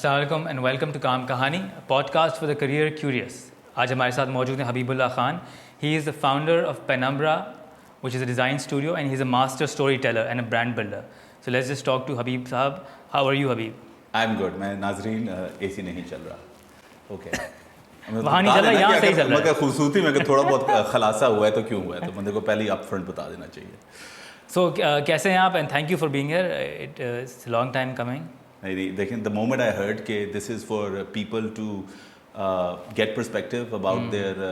अस्सलाम वालेकुम and welcome to Kaam Kahani, a podcast for the career curious. आज हमारे साथ मौजूद हैं Habibullah Khan. He is the founder of Penumbra, which is a design studio, and he's a master storyteller and a brand builder. So let's just talk to Habib Sahab. How are you, Habib? I'm good. मैं नाजरीन AC नहीं चल रहा. Okay. वहाँ नहीं चल रहा, यहाँ सही चल रहा है. मगर खूबसूरती में थोड़ा बहुत खलासा हुआ है तो क्यों हुआ है, तो बंदे को पहले ही upfront बता देना चाहिए. So कैसे हैं आप? And thank you for being here. It's a long time coming. नहीं देखें, the moment I heard कि this is for people to get perspective about their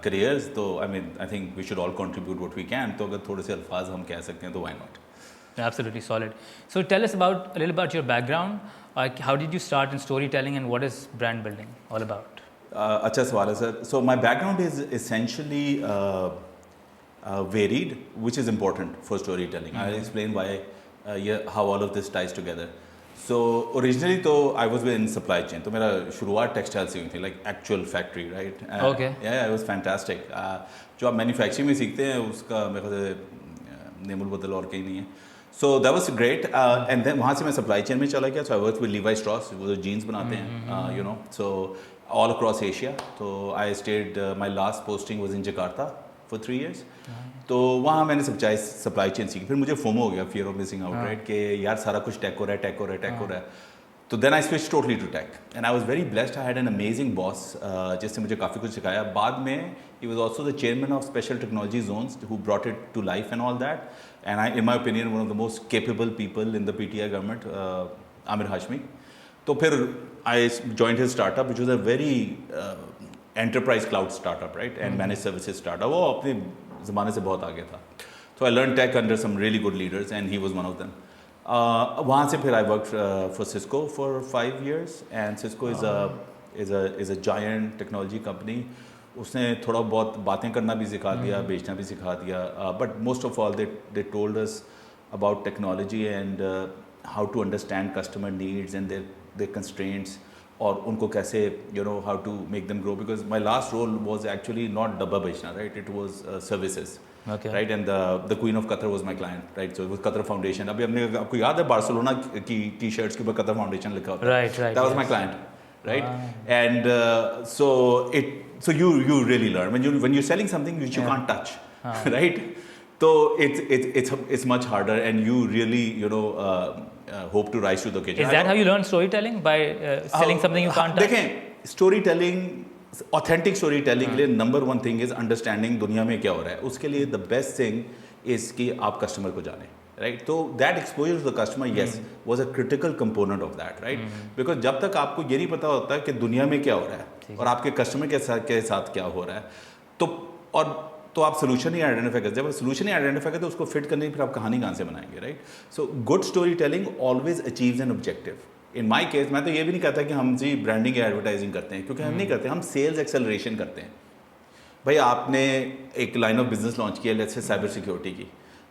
careers, तो I think we should all contribute what we can. तो अगर थोड़े से अल्फाज हम कह सकते हैं तो why not? Absolutely solid. So tell us a little about your background. How did you start in storytelling and what is brand building all about? अच्छा सवाल है sir. So my background is essentially varied, which is important for storytelling. I'll explain why, how all of this ties together. So originally तो I was in supply chain, तो मेरा शुरुआत textile से हुई थी, like actual factory, right? Okay. Yeah, it was fantastic. जो आप manufacturing में सीखते हैं उसका मेरे ख्याल से नेमुल बदल और कहीं नहीं है. So that was great. And then वहाँ से मैं supply chain में चला गया. So I worked with Levi Strauss, वो जो jeans बनाते हैं, so all across Asia. So I stayed. My last posting was in Jakarta for 3 years. तो वहाँ मैंने सप्लाई चेन सीखी. फिर मुझे फोमो हो गया, fear of missing out, right, कि यार सारा कुछ टेक हो रहा है. तो then I switch totally to tech and I was very blessed. I had an amazing boss जिससे मुझे काफ़ी कुछ सिखाया. बाद में he was also the chairman of special technology zones who brought it to life and all that. And I in my opinion one of the most capable people in the PTI government, Aamir Hashmi. तो फिर I joined his startup which was a very enterprise cloud startup, right, and manage services startup. वो अपने ज़माने से बहुत आगे था. तो I learn tech under some really good leaders and he was one of them. वहाँ से फिर I work for Cisco for 5 years and Cisco is a giant technology company. उसने थोड़ा बहुत बातें करना भी सिखा दिया, बेचना भी सिखा दिया, but most of all they told us about technology and how to understand customer needs and their constraints, और उनको कैसे how to make them grow. Because my last role was actually not डब्बा बेचना, right, it was services, right, and the queen of Qatar was my client, right. So it was Qatar foundation. अभी हमने, आपको याद है Barcelona की T shirts के ऊपर कतर फाउंडेशन लिखा होता है, right, that was my client, right. And so you really learn when you're selling something which you can't touch, right? So it's much harder and you really hope to rise to the occasion. Is that how you learn storytelling, by selling something you can't touch? देखें, storytelling, authentic storytelling के लिए number one thing is understanding दुनिया में क्या हो रहा है. उसके लिए the best thing is कि आप customer को जानें, right? So that exposure to the customer, yes, was a critical component of that, right? Because जब तक आपको ये नहीं पता होता है कि दुनिया में क्या हो रहा है और आपके कस्टमर के साथ क्या हो रहा है, तो आप सोल्यूशन ही आइडेंटिफाई करते. जब आप सोल्यूशन ही आइडेंटिफाई करते तो उसको फिट करने की फिर आप कहानी कहाँ से बनाएंगे, right? So good story telling always achieves an objective. In my case मैं तो ये भी नहीं कहता कि हम जी ब्रांडिंग या एडवर्टाइजिंग करते हैं, क्योंकि हम नहीं करते. हम सेल्स एक्सेलरेशन करते हैं. भाई आपने एक लाइन ऑफ बिजनेस लॉन्च किया, लेट्स से साइबर सिक्योरिटी की.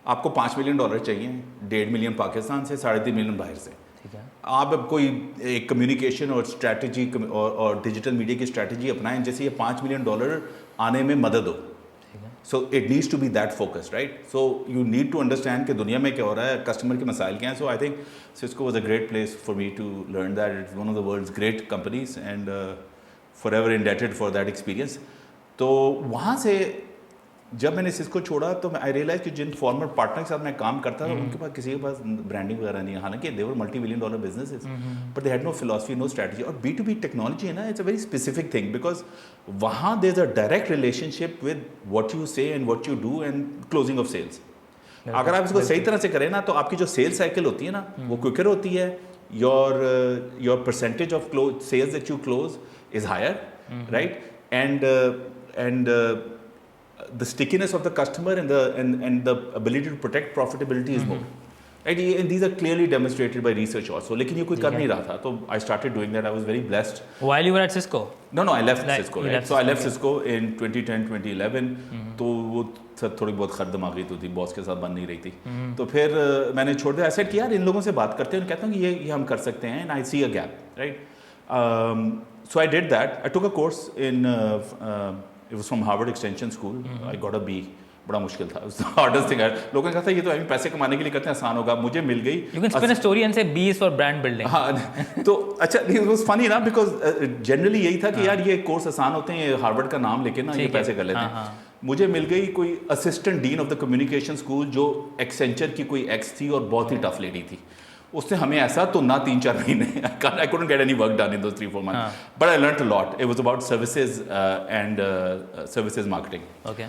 आपको $5 million चाहिए, 1.5 million पाकिस्तान से, 3.5 million बाहर से. आप अब कोई एक कम्युनिकेशन और स्ट्रैटेजी और डिजिटल मीडिया की स्ट्रैटेजी अपनाएं जैसे ये $5 million आने में मदद हो. So it needs to be that focused, right. So you need to understand कि दुनिया में क्या हो रहा है, कस्टमर के मसाइल क्या हैं. So I think Cisco was a great place for me to learn that. It's one of the world's great companies and forever indebted for that experience. तो वहाँ से जब मैंने सिस्को छोड़ा तो आई रियलाइज कि जिन फॉर्मर पार्टनर के साथ मैं काम करता था उनके पास किसी के पास ब्रांडिंग वगैरह नहीं है. हालांकि they were $multi-million businesses, but they had no philosophy, no strategy. और B2B टेक्नोलॉजी है ना, it's a very specific thing, because वहाँ there is a direct relationship with what you say and what you do and closing of sales. अगर आप इसको सही तरह से करें ना, तो आपकी जो सेल्स साइकिल होती है ना, वो क्विकर होती है. Your percentage of sales that you close is higher, right, and the stickiness of the customer and the ability to protect profitability is more, right? And these are clearly demonstrated by research also. लेकिन ये कोई कर नहीं रहा था, तो I started doing that. I was very blessed. While you were at Cisco? No, I left Cisco, right? So I left Cisco in 2010, 2011. तो वो थोड़ी बहुत खरदमागी तो थी, बॉस के साथ बन नहीं रही थी. तो फिर मैंने छोड़ दिया. I said कि यार इन लोगों से बात करते हैं, कहता हूँ कि ये हम कर सकते हैं, and I see a gap, right? So I did that. I took a course in it was from Harvard Extension School. I got a B. बड़ा मुश्किल था, हार्डेस्ट थिंग। लोगों ने कहा था ये तो अभी पैसे कमाने के लिए करते हैं, आसान होगा, मुझे मिल गई। You can spin a story and say B is for brand building. हाँ, तो अच्छा, it was funny ना, बिकॉज जनरली यही था कि यार ये कोर्स आसान होते हैं, ये हार्वर्ड का नाम लेके ना ये पैसे कर लेते हैं। मुझे मिल गई कोई assistant dean of the communication school जो एक्सेंचर की कोई एक्स थी और बहुत ही टफ लेडी थी। उसने हमें ऐसा तो ना 3-4 महीने, आई couldn't get any work done in those 3-4 months, but I learned a lot. It was about services and services marketing. Okay.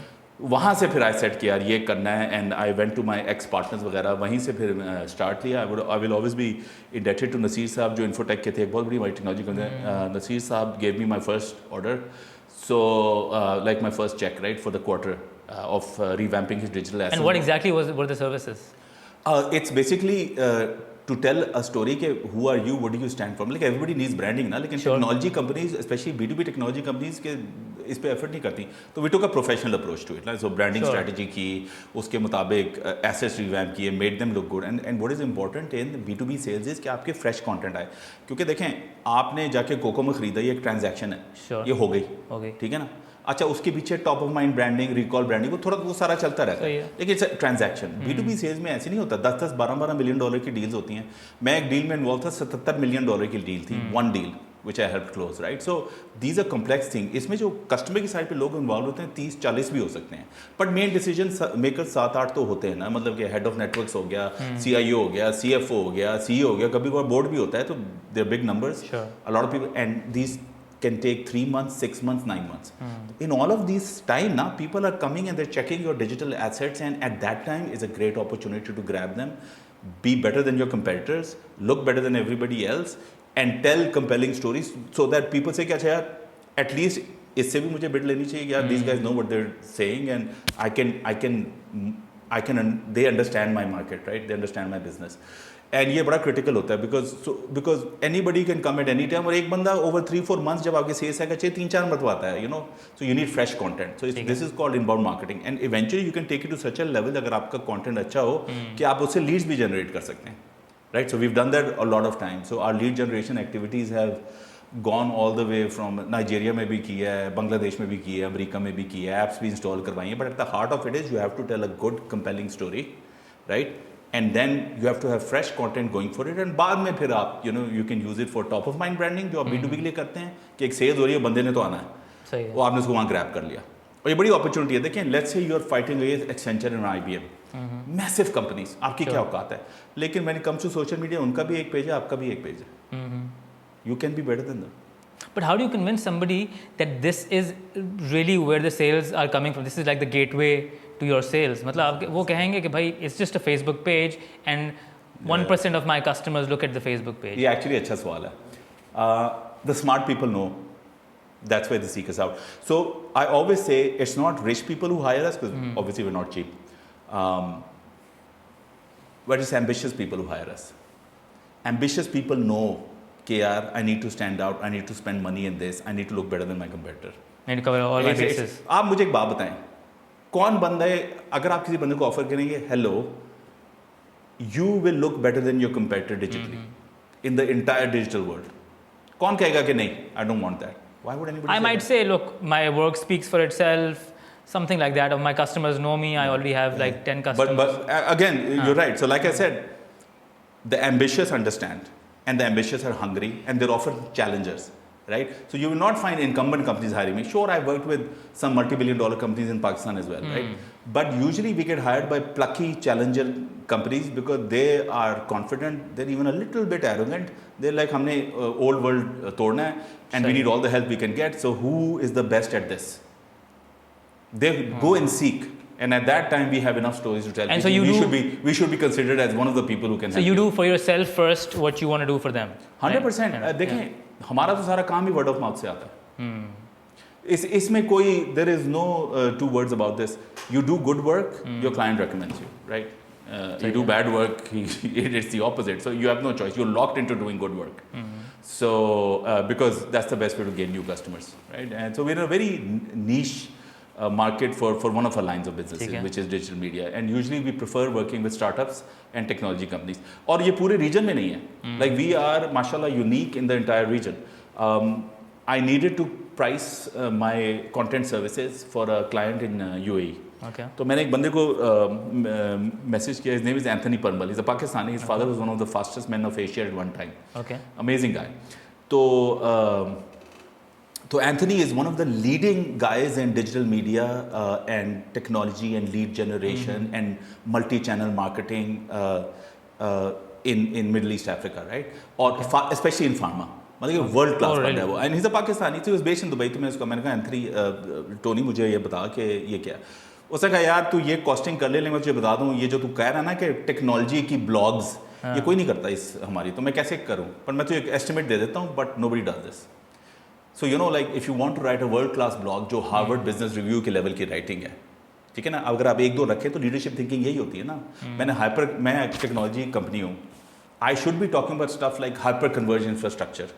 वहाँ से फिर आई सेट किया यार ये करना है, and I went to my ex partners वगैरह, वहीं से फिर स्टार्ट किया। I will always be indebted to Naseer sahab जो इन्फोटेक के थे, एक बहुत बड़ी हमारी technology company. Naseer sahab gave me my first order, so like my first cheque right for the quarter of revamping his digital asset. And what exactly were the services? It's basically to tell a story के who are you, what do you stand for, like everybody needs branding ना, लेकिन technology companies specially B2B technology companies के इस पे effort नहीं करती, तो we took a professional approach to it. So branding strategy की, उसके मुताबिक एसेट्स रिवैम्प किए, made them look good, and what is important in B2B sales is कि आपके फ्रेश कंटेंट आए। क्योंकि देखें, आपने जाके कोको में खरीदा, ये एक ट्रांजैक्शन है, ये हो गई, ठीक है ना। अच्छा, उसके पीछे top of mind branding, recall branding, वो सारा चलता रहता है, लेकिन इट्स ट्रांजैक्शन। B2B सेल्स में ऐसे नहीं होता। 10-10, 12-12 मिलियन डॉलर की डील्स होती हैं। मैं एक डील में इन्वॉल्व था, 77 मिलियन डॉलर की डील थी, one deal which I help close, right. So these are complex thing. इसमें जो कस्टमर की साइड पे लोग इन्वॉल्व होते हैं 30-40 भी हो सकते हैं, बट मेन डिसीजन मेकर 7-8 तो होते हैं ना। मतलब कि हेड ऑफ नेटवर्क्स हो गया, CIO हो गया, CFO हो गया, CEO हो गया, कभी कभार बोर्ड भी होता है, तो there big numbers, a lot of people, and these can take 3 months, 6 months, 9 months. In all of these time now, people are coming and they're checking your digital assets, and at that time is a great opportunity to grab them, be better than your competitors, look better than everybody else, and tell compelling stories so that people say कि अच्छा यार, at least इससे भी मुझे bid लेनी चाहिए यार, these guys know what they're saying, and they understand my market, right? They understand my business. And ये बड़ा क्रिटिकल होता है, because any buddy can come at any time, और एक बंदा ओवर 3-4 मंथ्स जब आपके सेल्स आएगा, 3-4 मरतबा आता है, you know. So you need fresh content. So this is called inbound marketing, and eventually you can take it to such a level, अगर आपका कंटेंट अच्छा हो कि आप उससे लीड्स भी जनरेट कर सकते हैं, right. So we have done that a lot of time. So our lead generation activities have gone all the way from Nigeria में भी किया है, बांग्लादेश में भी किया है, अमेरिका में भी किया है, ऐप्स भी इंस्टॉल करवाई हैं, but at the heart of it is you have to tell a good compelling story, right, and then you have to have fresh content going for it, and बाद में फिर आप you can use it for top of mind branding जो आप B2B के लिए करते हैं कि एक सेल्स हो रही है, बंदे ने तो आना है, सही है, वो आपने उसको वहाँ ग्रैब कर लिया, और ये बड़ी अपॉर्चुनिटी है। देखिए, let's say you are fighting against Accenture and IBM, massive companies, आपकी क्या औकात है, लेकिन when it comes to social media, उनका भी एक पेज है, आपका भी एक पेज है, you can be better than them. But how do you convince somebody that this is really where the sales are coming from? This is like the gateway to your sales. मतलब आप वो कहेंगे कि भाई it's just a Facebook page and 1% of my customers look at the Facebook page. ये actually अच्छा सवाल है. The smart people know. That's why they seek us out. So I always say it's not rich people who hire us, because obviously we're not cheap. But it's ambitious people who hire us. Ambitious people know कि यार I need to stand out, I need to spend money in this, I need to look better than my competitor. Need to cover all my bases. आप मुझे एक बात बताएं, कौन बंदा है, अगर आप किसी बंदे को ऑफर करेंगे, hello, you will look better than your competitor digitally in the entire digital world, कौन कहेगा कि नहीं, I don't want that? Why would anybody? I might say, look, my work speaks for itself, something like that, or my customers know me, I already have like 10 customers. But again, you're right. So like I said, the ambitious understand, and the ambitious are hungry, and they're often challengers, right? So you will not find incumbent companies hiring me. Sure, I've worked with some multi-billion-dollar companies in Pakistan as well, right? But usually we get hired by plucky challenger companies because they are confident, they're even a little bit arrogant. They're like, हमने old world तोड़ना है, and we need all the help we can get. So who is the best at this? They go and seek. And at that time, we have enough stories to tell. And so we should be considered as one of the people who can. So you do for yourself first what you want to do for them. 100%. देखें, हमारा तो सारा काम ही word of mouth से आता है. इसमें कोई there is no two words about this. You do good work, your client recommends you, right? You do bad work, it's the opposite. So you have no choice. You're locked into doing good work. So because that's the best way to gain new customers, right? And so we're in a very niche market for one of our lines of businesses, which is digital media, and usually we prefer working with startups and technology companies. और ये पूरे region में नहीं है. Like we are, mashallah, unique in the entire region. I needed to price my content services for a client in UAE. Okay. तो मैंने एक बंदे को मैसेज किया, his name is Anthony Parmal, he's a Pakistani, his father was one of the fastest men of Asia at one time. Okay. Amazing guy. So Anthony is one of the leading guys in digital media and technology and lead generation and multi-channel marketing in Middle East Africa, right? Or especially in pharma. मतलब world class बंदा है वो, and he is a Pakistani, he was based in Dubai. तो मैं उसको मैंने कहा Anthony, Tony मुझे ये बता कि ये क्या है. उसने कहा यार तू ये कॉस्टिंग कर ले, मैं तुझे बता दूं ये जो तू कह रहा है ना कि टेक्नोलॉजी की ब्लॉग्स, ये कोई नहीं करता इस हमारी, तो मैं कैसे करूं, पर मैं तुझे एक एस्टिमेट दे देता हूं, but nobody does this. So you know like if you want to write a world class blog जो हार्वर्ड बिजनेस रिव्यू के लेवल की राइटिंग है, ठीक है ना, अगर आप एक दो रखें तो लीडरशिप थिंकिंग यही होती है ना. मैं टेक्नोलॉजी कंपनी हूँ, I should be talking about stuff like hyper converge infrastructure,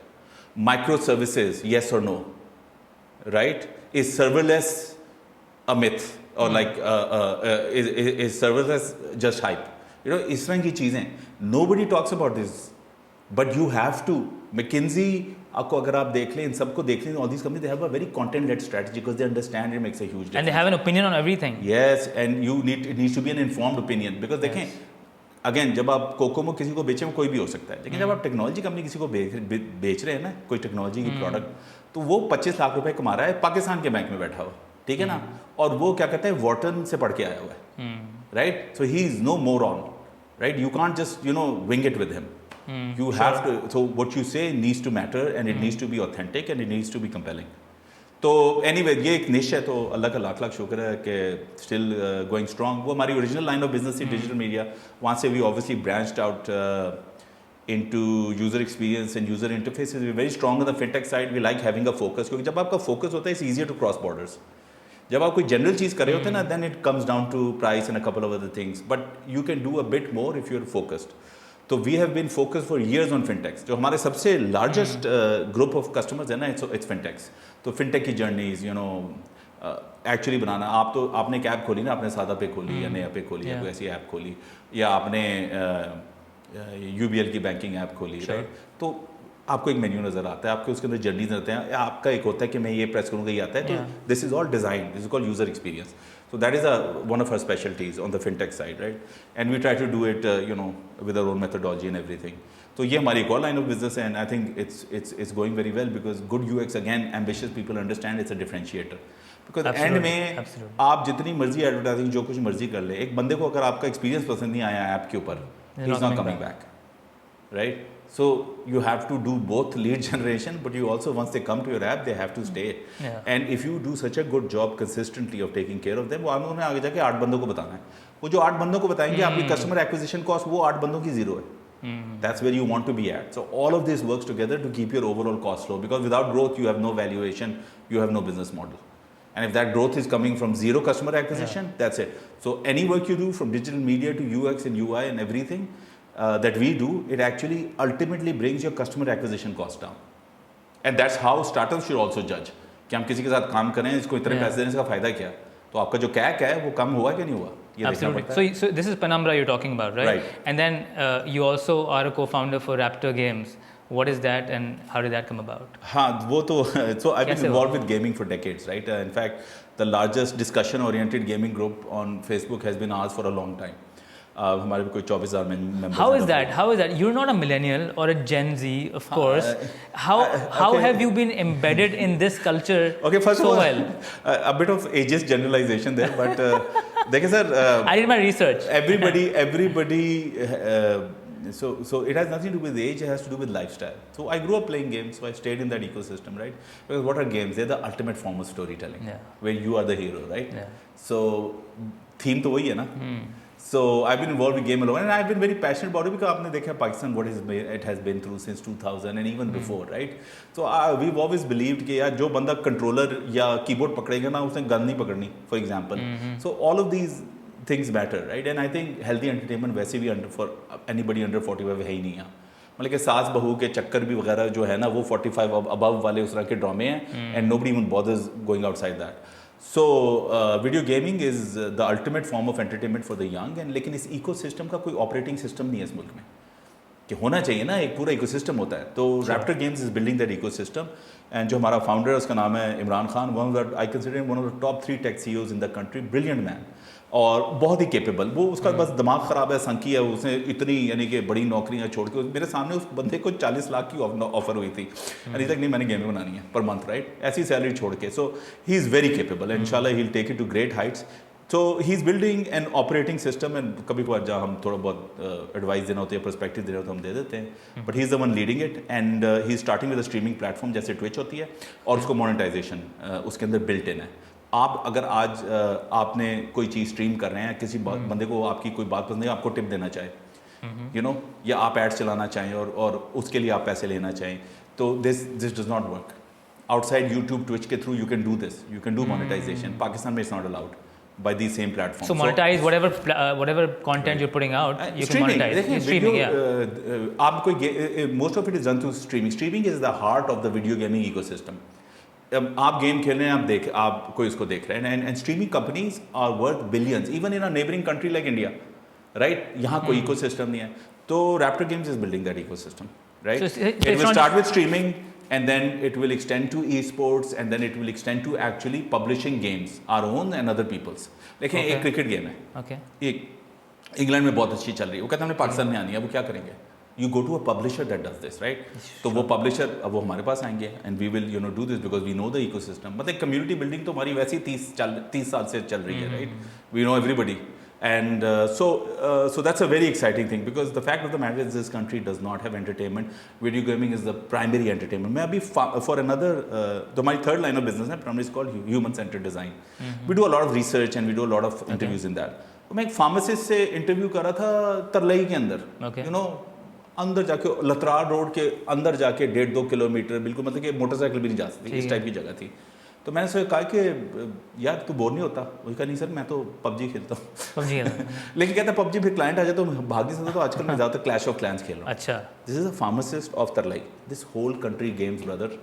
microservices, yes or no, right? Is serverless a myth, or like is serverless just hype? You know, इस तरह की चीज़ें, nobody talks about this, but you have to. McKinsey आपको अगर आप देख लें, इन सबको देख लें, all these companies they have a very content-led strategy because they understand it makes a huge difference. And they have an opinion on everything. Yes, and it needs to be an informed opinion because देखें, again जब आप Kokomo किसी को बेचे में कोई भी हो सकता है, लेकिन जब आप टेक्नोलॉजी कंपनी किसी को बेच रहे हैं ना, कोई टेक्नोलॉजी की प्रोडक्ट, तो वो 25 लाख रुपए कमा रहा है पाकिस्तान के बैंक में बैठा हुआ, ठीक है ना, और वो क्या कहते हैं वॉर्टन से पढ़ के आया हुआ है, right. So he is no more on, right. You can't just wing it with him. You have to, so what you say needs to matter and it needs to be authentic and it needs to be compelling. तो anyway ये एक निश है, तो अल्लाह का लाख लाख शुक्र है कि स्टिल गोइंग स्ट्रॉन्ग. वो हमारी ओरिजिनल लाइन ऑफ बिजनेस थी डिजिटल मीडिया, वहाँ से we obviously branched out into user experience and user interfaces. We very strong on the fintech side. We like having a focus, क्योंकि जब आपका focus होता है it's easier to cross borders. जब आप कोई जनरल चीज़ कर रहे होते हैं ना, then it comes down to price and a couple of other things, but you can do a bit more if you are focused. तो we have been focused for years on fintechs. जो हमारे सबसे largest group of customers है ना, it's फिनटेक्स. तो fintech की journeys actually बनाना, आपने एक ऐप खोली ना, आपने सादा पे खोली या नया पे खोली या कोई ऐसी ऐप खोली, या आपने यूबीएल की बैंकिंग ऐप खोली, राइट. तो आपको एक मेन्यू नज़र आता है, आपके उसके अंदर जर्नीज रहते हैं, आपका एक होता है कि मैं ये प्रेस करूँगा, ये आता है. तो this is all design, this is called user experience. So that is one of our specialties on the fintech side, right? And we try to do it, with our own methodology and everything. So ये हमारी एक और line of business है, and I think it's going very well because good UX, again, ambitious people understand it's a differentiator. Because end में आप जितनी मर्जी advertising जो कुछ मर्जी कर ले, एक बंदे को अगर आपका एक्सपीरियंस पसंद नहीं आया ऐप के ऊपर, he is not coming back, right? So you have to do both lead generation, but you also, once they come to your app, they have to stay. And if you do such a good job consistently of taking care of them, वो उन्हें आगे जाके 8 बंदों को बताना है. वो जो 8 बंदों को बताएंगे, आपकी कस्टमर एक्विजिशन कॉस्ट वो 8 बंदों की जीरो है. That's where you want to be at. So all of this works together to keep your overall cost low, because without growth you have no valuation, you have no business model. And if that growth is coming from zero customer acquisition, that's it. So any work you do from digital media to UX and UI and everything that we do, it actually ultimately brings your customer acquisition cost down. And that's how startups should also judge. कि हम किसी के साथ काम करें, इसको इतने पैसे देने का फायदा क्या? तो आपका जो CAC है वो कम हुआ कि नहीं हुआ? Absolutely. So this is Penumbra you're talking about, right? Right. And then you also are a co-founder for Raptor Games. What is that and how did that come about? हाँ, वो तो so I've been involved with gaming for decades, right? In fact, the largest discussion-oriented gaming group on Facebook has been ours for a long time. हमारे भी कोई 24,000 members. How is that? How is that? You're not a millennial or a Gen Z, of course. How have you been embedded in this culture first so of all, well? A bit of ageist generalization there, but देखिए sir, I did my research. Everybody. So it has nothing to do with age, it has to do with lifestyle. So I grew up playing games, so I stayed in that ecosystem, right? Because what are games? They're the ultimate form of storytelling, where you are the hero, right? So theme तो वही है ना. So I've been involved with game alone, and I've been very passionate about it because आपने देखा Pakistan what it has been through since 2000 and even before, right? So we've always believed कि यार जो बंदा कंट्रोलर या keyboard पकड़ेगा ना, उसने गन नहीं पकड़नी, for example. So all of these things matter, right? And I think healthy entertainment वैसे भी for anybody under 45 है ही नहीं है. मतलब कि सास बहू के चक्कर भी वगैरह जो है ना, वो 45 above वाले उस तरह के ड्रामे हैं, and nobody even bothers going outside that. So video gaming is the ultimate form of entertainment for the young, and लेकिन इस ecosystem का कोई operating system नहीं है इस मुल्क में कि होना चाहिए ना, एक पूरा इकोसिस्टम होता है. तो Raptor games is building that ecosystem. And जो हमारा फाउंडर है उसका नाम है Imran Khan. I consider one of the top 3 tech CEOs in the country. Brilliant man और बहुत ही केपेबल. वो उसका बस दिमाग ख़राब है, संकी है. उसने इतनी यानी कि बड़ी नौकरियां छोड़ के, मेरे सामने उस बंदे को 40 लाख की ऑफर हुई थी. एंड तक नहीं, मैंने गेमें बनानी है पर मंथ, राइट, ऐसी सैलरी छोड़ के. So he is very capable and इंशाल्लाह he will take it to great heights. So he's building an operating system and कभी कभार जहाँ हम थोड़ा बहुत एडवाइस देना होता है, पर्सपेक्टिव देना होता है, हम दे देते हैं. But he is the one leading it and he is starting with a streaming platform जैसे ट्विच होती है, और उसको मोनेटाइजेशन उसके अंदर बिल्ट इन है. आप अगर आज आपने कोई चीज़ स्ट्रीम कर रहे हैं, किसी बंदे को आपकी कोई बात पसंद है, आपको टिप देना चाहे, यू नो, या आप एड्स चलाना चाहें और उसके लिए आप पैसे लेना चाहें, तो this does not work. Outside YouTube Twitch के through you can do this, you can do monetisation. Pakistan में it's not allowed by these same platforms. So monetize whatever content you're putting out, you can monetize. Streaming, आप कोई most of it is done through streaming. Streaming is the heart of the video gaming ecosystem. आप game खेल रहे हैं, आप कोई उसको देख रहे हैं, and streaming companies are worth billions, even in a neighboring country like India, right? यहाँ कोई ecosystem नहीं है. तो Raptor Games is building that ecosystem, right? So it will start with streaming. And then it will extend to esports, and then it will extend to actually publishing games, our own and other people's. देखें, एक cricket game है, एक England में बहुत अच्छी चल रही है, वो कहते हैं हमने पाकिस्तान में आनी है, वो क्या करेंगे? You go to a publisher that does this, right? तो वो publisher अब वो हमारे पास आएंगे and we will do this because we know the ecosystem. मतलब community building तो हमारी वैसे ही 30 साल से चल रही है, right? We know everybody. And so that's a very exciting thing, because the fact of the matter is this country does not have entertainment. Video gaming is the primary entertainment. मैं अभी for another, तो हमारी third line of business है, Penumbra is called human-centered design. We do a lot of research and we do a lot of interviews in that. तो मैं एक pharmacist से interview कर रहा था तरलई के अंदर, you know, अंदर जाके लतरार रोड के अंदर जाके 1.5-2 किलोमीटर, बिल्कुल मतलब कि मोटरसाइकिल भी नहीं जा सकती, इस टाइप की जगह थी. तो मैंने उससे कहा कि यार तू बोर नहीं होता? वो कहा नहीं सर, मैं तो पबजी खेलता हूँ. लेकिन कहता पबजी फिर क्लाइंट आ जाए तो भाग नहीं सकता, तो आजकल मैं ज़्यादातर क्लैश ऑफ क्लैंस खेल रहा हूँ. अच्छा, this is a pharmacist of Tarlai. This whole country games brother.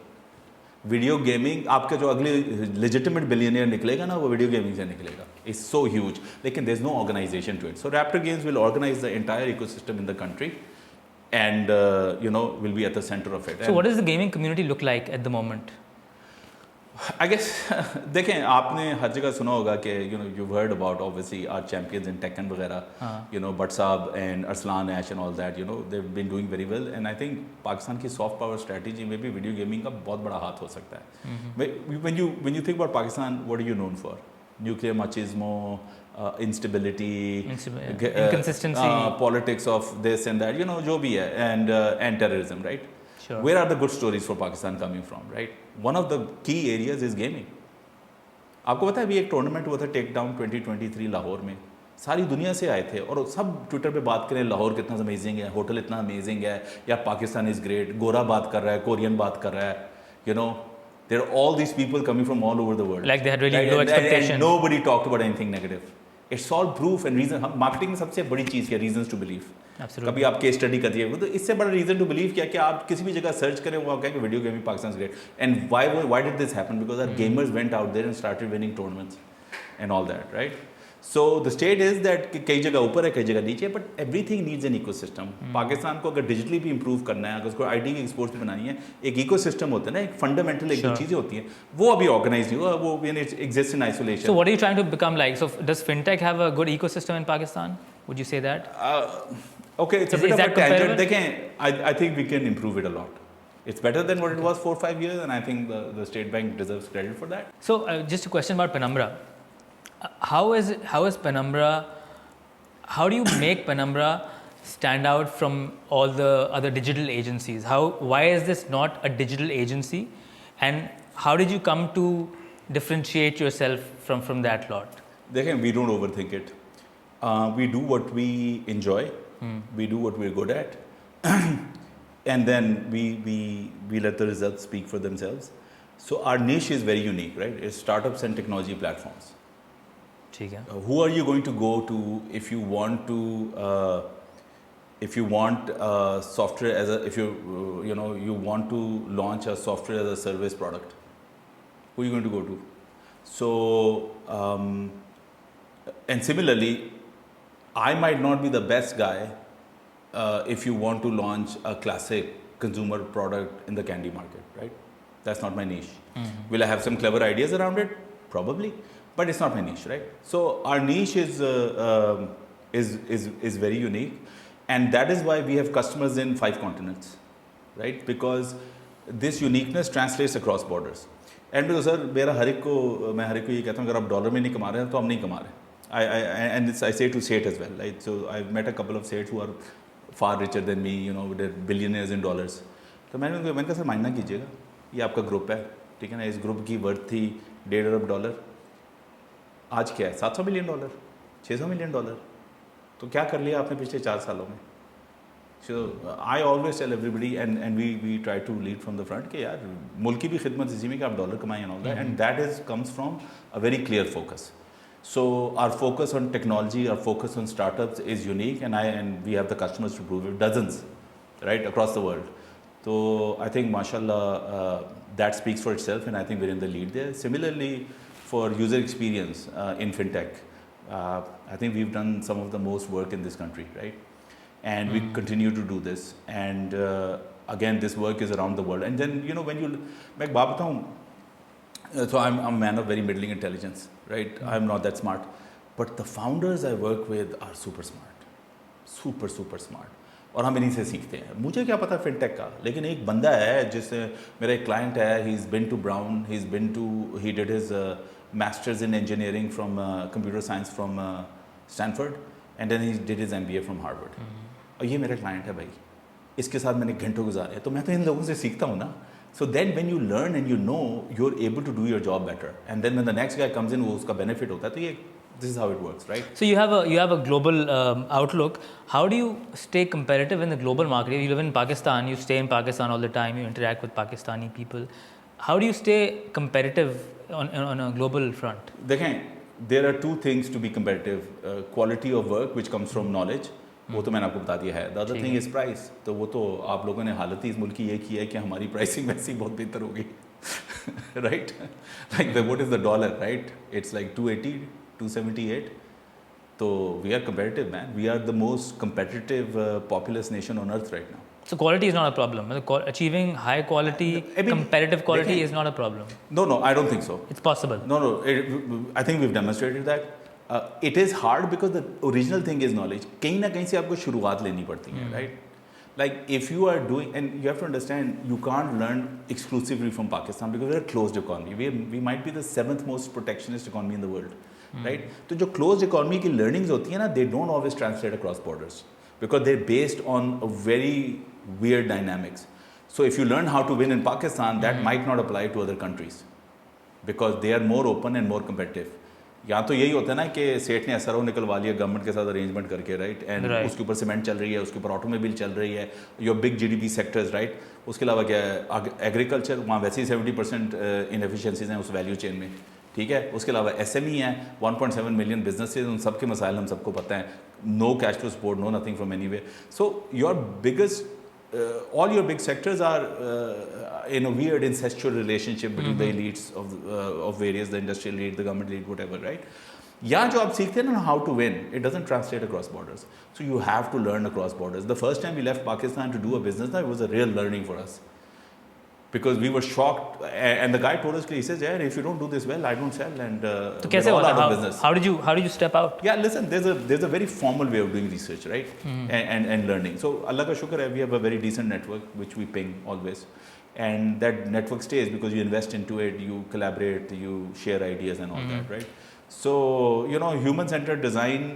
Video gaming, आपके जो अगले लेजिटिमेट बिलियनियर निकलेगा ना, वो वीडियो गेमिंग से निकलेगा. इट्स सो ह्यूज, लेकिन there is no organisation to it. So Raptor games will organise the entire ecosystem in the country and will be at the center of it. So what does the gaming community look like at the moment? I guess देखें, आपने हर जगह सुना होगा कि you've heard about obviously our champions in Tekken वगैरह, Bhatt Saab and Arslan Ash and all that, they've been doing very well, and I think Pakistan की soft power strategy में भी video gaming का बहुत बड़ा हाथ हो सकता है. When you think about Pakistan, what are you known for? Nuclear machismo, instability, inconsistency, politics of this and that, जो भी है, and terrorism, right? Sure. Where are the good stories for Pakistan coming from, right? One of the key areas is gaming. आपको पता है अभी एक tournament हुआ था टेक डाउन 2023 लाहौर में. सारी दुनिया से आए थे और सब ट्विटर पे बात करें लाहौर कितना अमेजिंग है, होटल इतना अमेजिंग है, या पाकिस्तान इज़ ग्रेट. गोरा बात कर रहा है, कोरियन बात कर रहा है, there are all these people coming from all over the world. Like they had really low expectations. And nobody talked about anything negative. It's all proof and reason. Marketing में सबसे बड़ी चीज़ क्या? Reasons to believe. कभी आप case study करती है, तो इससे बड़ा रीजन टू बिलीव क्या कि आप किसी भी जगह सर्च करें, वो आप कहेंगे video gaming Pakistan is great. And why did this happen? Because our gamers went out there and started winning tournaments and all that, right? So the state is that कई जगह ऊपर है, कई जगह नीचे है, but everything needs an ecosystem. Pakistan को अगर डिजिटली भी इंप्रूव करना है, अगर उसको आईटी की एक्सपोर्ट्स भी बनानी है, एक इकोसिस्टम होता है ना, एक फंडामेंटल एक चीज़ें होती हैं, वो अभी ऑर्गेनाइज नहीं हुआ, वो exist in isolation. So what are you trying to become like? So does FinTech have a good ecosystem in Pakistan? Would you say that? Okay, it's a bit of a tangent. देखें, I think we can improve it a lot. It's better than what it was 4-5 years, and I think the State Bank deserves credit for that. So, just a question about Penumbra. How is Penumbra? How do you make Penumbra stand out from all the other digital agencies? Why is this not a digital agency? And how did you come to differentiate yourself from that lot? देखें, we don't overthink it. We do what we enjoy. We do what we're good at, and then we let the results speak for themselves. So our niche is very unique, right? It's startups and technology platforms. ठीक है. Who are you going to go to if you want to software as a, if you want to launch a software as a service product? Who are you going to go to? So and similarly, I might not be the best guy if you want to launch a classic consumer product in the candy market, right? That's not my niche. Will I have some clever ideas around it? Probably, but it's not my niche, right? So our niche is very unique, and that is why we have customers in 5 continents, right? Because this uniqueness translates across borders. And because sir मैं हर एक को ये कहता हूँ, अगर आप dollar में नहीं कमा रहे हैं तो हम नहीं कमा रहे. I say to Seth as well, right? So I've met a couple of Seths who are far richer than me, you know, they're billionaires in dollars. तो मैंने कहा सर माइंड ना कीजिएगा, ये आपका ग्रुप है, ठीक है ना, इस ग्रुप की वर्थ थी $1.5 अरब, आज क्या है $700 मिलियन, $600 मिलियन, तो क्या कर लिया आपने पिछले 4 सालों में. So I always tell everybody, and we try to lead from the front कि यार मुल्क की भी खिदमत इसी में कि आप डॉलर कमाएं and all that, and that comes from a very clear focus. So our focus on technology, our focus on startups is unique, and we have the customers to prove it, dozens, right, across the world. So I think mashallah that speaks for itself, and I think we're in the lead there. Similarly, for user experience in FinTech, I think we've done some of the most work in this country, right? And we continue to do this, and again this work is around the world. And then, you know, when you, मैं एक बात बताऊँ, so I'm a man of very middling intelligence, right? I'm not that smart, but the founders I work with are super smart, super smart, और हम इन्हीं से सीखते हैं. मुझे क्या पता FinTech का, लेकिन एक बंदा है जिससे मेरा एक client है, he's been to Brown, he did his masters in engineering from computer science from Stanford, and then he did his MBA from Harvard. और ये मेरा क्लाइंट है भाई, इसके साथ मैंने घंटों गुजारे, तो मैं तो इन लोगों से सीखता हूँ ना. So then when you learn and you know, you're able to do your job better, and then when the next guy comes in वो उसका benefit होता है, तो ये this is how it works, right? So you have a global outlook. How do you stay competitive in the global market? You live in Pakistan, you stay in Pakistan all the time, you interact with Pakistani people. How do you stay competitive on a global front? देखें, there are 2 things to be competitive: quality of work, which comes from knowledge. वो तो मैंने आपको बता दिया है. The other thing is price. तो वो तो आप लोगों ने हालत ही इस मुल्क की ये की है कि हमारी प्राइसिंग वैसी बहुत बेहतर होगी, right? Like what is the dollar, right? It's like 280, 278. So we are competitive, man. We are the most competitive populous nation on earth right now. So quality is not a problem. Achieving high quality, competitive quality is not a problem. No, I don't think so. It's possible. No, I think we've demonstrated that. It is hard because the original thing is knowledge. कहीं ना कहीं से आपको शुरुआत लेनी पड़ती है, right? Like if you are doing, and you have to understand, you can't learn exclusively from Pakistan because we're a closed economy. We might be the 7th most protectionist economy in the world, right? तो जो closed economy की learnings होती है ना, they don't always translate across borders because they're based on a very weird dynamics. So if you learn how to win in Pakistan, that might not apply to other countries because they are more open and more competitive. या तो यही होता है ना कि सेठ ने SRO निकलवा लिया गवर्नमेंट के साथ अरेंजमेंट करके, राइट, एंड उसके ऊपर सीमेंट चल रही है, उसके ऊपर ऑटोमोबाइल चल रही है, your big GDP sectors, right. उसके अलावा क्या है, एग्रीकल्चर, वहाँ वैसे ही 70% इनएफिशिएंसीज हैं उस वैल्यू चेन में, ठीक है. उसके अलावा SME हैं, 1.7 मिलियन बिजनेसेस, उन सबके मसाइल हम सबको पता है. No cash flow support, no nothing from anywhere. So your biggest all your big sectors are in a weird incestual relationship between the elites of various, the industrial elite, the government elite, whatever, right? यहाँ जो आप सीखते हैं ना how to win, it doesn't translate across borders. So you have to learn across borders. The first time we left Pakistan to do a business, it was a real learning for us. Because we were shocked, and the guy told us, he says, yeah, if you don't do this well, I don't sell, and we're all out of business. How did you step out? Yeah, listen, there's a very formal way of doing research, right? And learning. So Allah ka shukr hai, we have a very decent network which we ping always, and that network stays because you invest into it, you collaborate, you share ideas and all that, right? So you know, human-centered design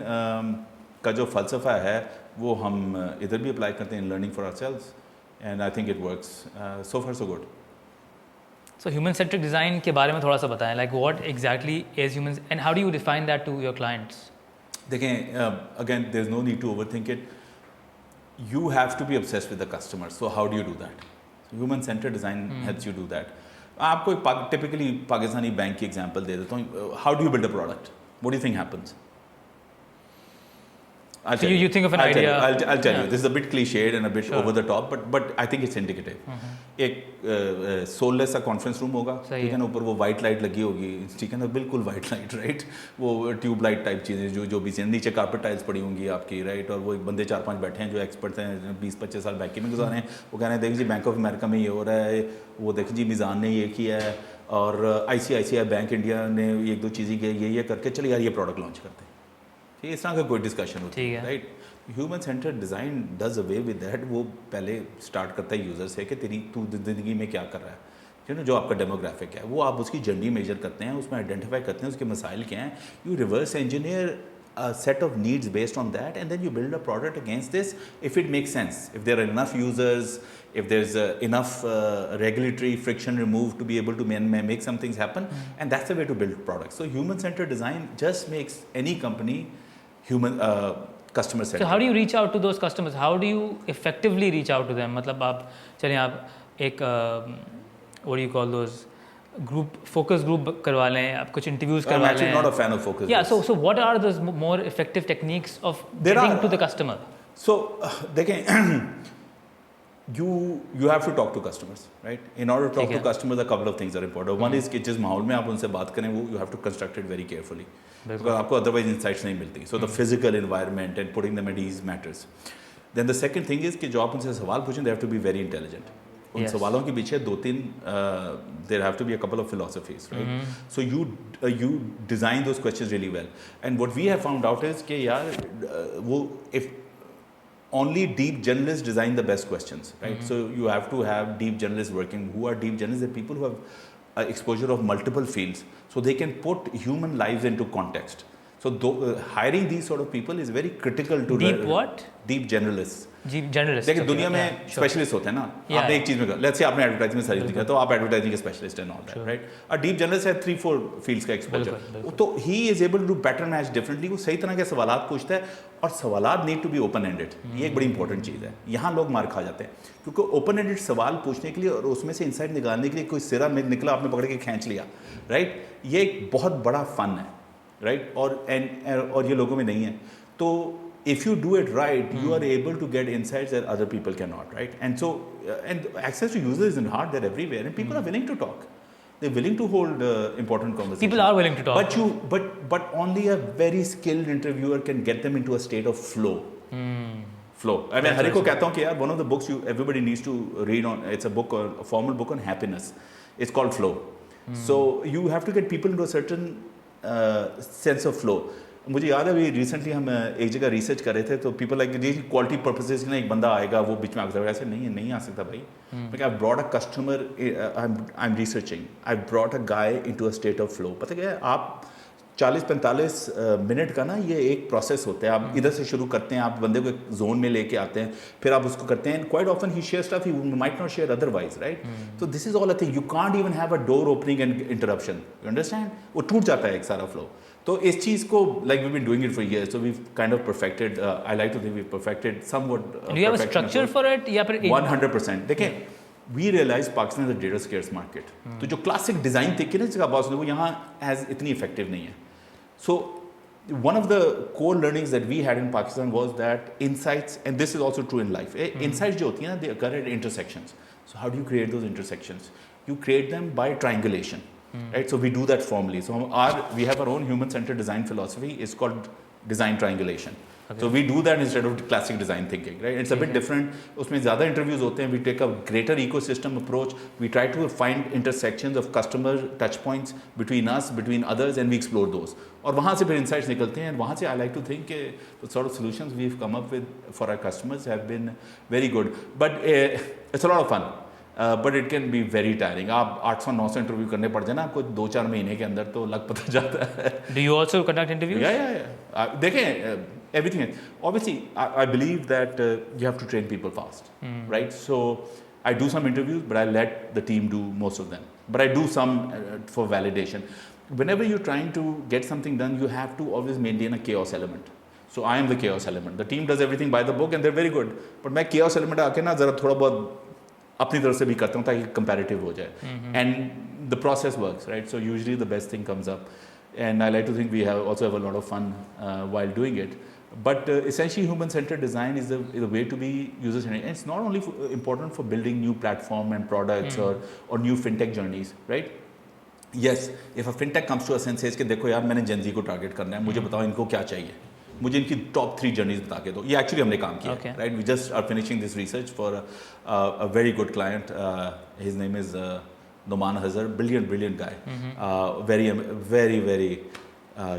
का जो falsafa है वो हम इधर भी apply करते हैं in learning for ourselves. And I think it works. So far, so good. So human-centric design के बारे में थोड़ा सा बताएं. Like what exactly is humans, and how do you define that to your clients? देखें, again, there's no need to overthink it. You have to be obsessed with the customer. So how do you do that? Human-centered design helps you do that. आपको एक typically Pakistani bank की example दे देता हूँ. How do you build a product? What do you think happens? So you think of an idea. I'll tell you. This is a bit cliched and a bit over the top, but I think it's indicative. एक soulless सा conference room होगा, ठीक है ना, ऊपर वो white light लगी होगी, ठीक है ना, बिल्कुल वाइट लाइट, राइट, वो ट्यूब लाइट टाइप चीज़ें जो भी नीचे कार्पेट टाइल्स पड़ी होंगी आपकी, राइट, और वो एक बंदे 4-5 बैठे हैं जो एक्सपर्ट हैं, 20-25 साल बैंकिंग में गुजारे हैं, वो कह रहे हैं देख जी बैंक ऑफ अमेरिका में ये हो रहा है, वो देख जी मिज़ान ने ये किया है, और ICICI बैंक इंडिया ने एक दो चीज़ें की, ये करके चलो यार ये प्रोडक्ट लॉन्च करते हैं, ठीक है, इस तरह का कोई डिस्कशन होती है, right. Human centred design does away with that. वो पहले स्टार्ट करता है यूज़र से कि तू ज़िंदगी में क्या कर रहा है, ठीक है, जो आपका डेमोग्राफिक है, वो आप उसकी जर्नी मेजर करते हैं, उसमें आइडेंटिफाई करते हैं उसके मसाइल क्या हैं, you reverse engineer a set of needs based on that, and then you build a product against this if it makes sense, if there are enough users, if there's enough regulatory friction removed to be able to make some things happen, and that's the way to build products. So human centered design just makes any company human customer centered. So how do you reach out to those customers? How do you effectively reach out to them? मतलब आप चलिए आप एक what do you call those focus group करवा लें, आप कुछ interviews करवा लें. I'm actually not a fan of focus groups. So what are the more effective techniques of getting to the customer? So देखें, you have to talk to customers, right? In order to talk to customers, a couple of things are important. One is कि जिस माहौल में आप उनसे बात करें वो you have to construct it very carefully, because आपको otherwise insights नहीं मिलती. So the physical environment and putting them at ease matters. Then the second thing is कि जो आप उनसे सवाल पूछें, they have to be very intelligent. उन सवालों के पीछे 2-3 there have to be a couple of philosophies, right? So you design those questions really well, and what we have found out is कि यार वो if only deep journalists design the best questions, right? So you have to have deep journalists working. Who are deep journalists? They're people who have exposure of multiple fields, so they can put human lives into context. So hiring these sort of people is very critical to deep what? Deep generalists. Journalist. देखिए दुनिया में specialist होते हैं ना, आपने एक चीज़ में let's say आपने एडवर्टाइजिंग में सारी दिखा, तो आप एडवर्टाइजिंग के स्पेशलिस्ट हैं, all that, right. A deep journalist है 3-4 फील्ड्स का एक्सपोजर, तो he is able to pattern match differently. वो सही तरह के सवालात पूछता है, और सवालात need to be open ended. ये एक बड़ी इंपॉर्टेंट चीज़ है. यहाँ लोग मार खा जाते हैं क्योंकि ओपन एंडेड सवाल पूछने के लिए और उसमें से इंसाइट निकालने के लिए कोई सिरा में निकला, आपने पकड़ के खींच लिया, राइट. ये एक बहुत बड़ा फन है, राइट, और ये लोगों में नहीं है. तो if you do it right, you are able to get insights that other people cannot, right? And so, and access to users isn't hard, they're everywhere, and people are willing to talk. They're willing to hold important conversations. People are willing to talk. But only a very skilled interviewer can get them into a state of flow. Flow. I mean, हर एक को कहता हूँ कि यार, one of the books everybody needs to read on, it's a book, a formal book on happiness. It's called Flow. So you have to get people into a certain sense of flow. मुझे याद है अभी recently हम एक जगह research कर रहे थे, तो पीपल लाइक जी क्वालिटी पर्पसेस ना एक बंदा आएगा वो बीच में आ सकता है, ऐसे नहीं आ सकता भाई. I brought a customer, I am researching, I brought a guy into a state of flow. पता क्या है, आप 40-45 मिनट का ना ये एक प्रोसेस होता है. आप इधर से शुरू करते हैं, आप बंदे को एक जोन में लेके आते हैं, फिर आप उसको करते हैं. Quite often he share stuff he might not share otherwise, right. So this is all a thing. You can't even have a door opening and interruption, you understand. वो टूट जाता है एक सारा फ्लो. तो इस चीज़ को like we been doing it for years, so we kind of perfected. I like to think we perfected something. Do you have a structure for it या फिर 100%? देखें, we realise Pakistan is a data scarce market. तो जो classic design थी ना जिसका boss ने, वो यहाँ एज इतनी इफेक्टिव नहीं है. So one of the core learnings that we had in Pakistan was that insights, and this is also true in life, insights जो होती हैं ना, they occur at intersections. So how do you create those intersections? You create them by triangulation, right? So we do that formally. So we have our own human-centered design philosophy. It's called design triangulation. Okay. So we do that instead of classic design thinking, right? It's a bit different. उसमें ज़्यादा interviews होते हैं. We take a greater ecosystem approach. We try to find intersections of customer touch points between us, between others, and we explore those. और वहाँ से फिर insights निकलते हैं. वहाँ से I like to think the sort of solutions we've come up with for our customers have been very good. But it's a lot of fun. But it can be very tiring. आप 800-900 interview करने पड़ जाए ना आपको 2-4 महीने के अंदर, तो लग पता जाता है. Do you also conduct interviews? Yeah. देखें, everything. Obviously, I believe that you have to train people fast, right? So I do some interviews, but I let the team do most of them. But I do some for validation. Whenever you're trying to get something done, you have to always maintain a chaos element. So I am the chaos element. The team does everything by the book and they're very good. But मैं chaos element आके ना ज़रा थोड़ा बहुत अपनी तरफ से भी करता हूँ ताकि comparative हो जाए. And the process works, right? So usually the best thing comes up. And I like to think we also have a lot of fun while doing it. But essentially, human-centered design is the way to be user-centered. And it's not only important for building new platform and products or new fintech journeys, right? Yes, if a fintech comes to us and says कि देखो यार मैंने Gen Z को target करना है, मुझे बताओ इनको क्या चाहिए, मुझे इनकी top 3 जर्नीज बता के दो. ये एक्चुअली हमने काम किया, right? We just are finishing this research for a very good client. His name is Noman Hazar, brilliant guy, very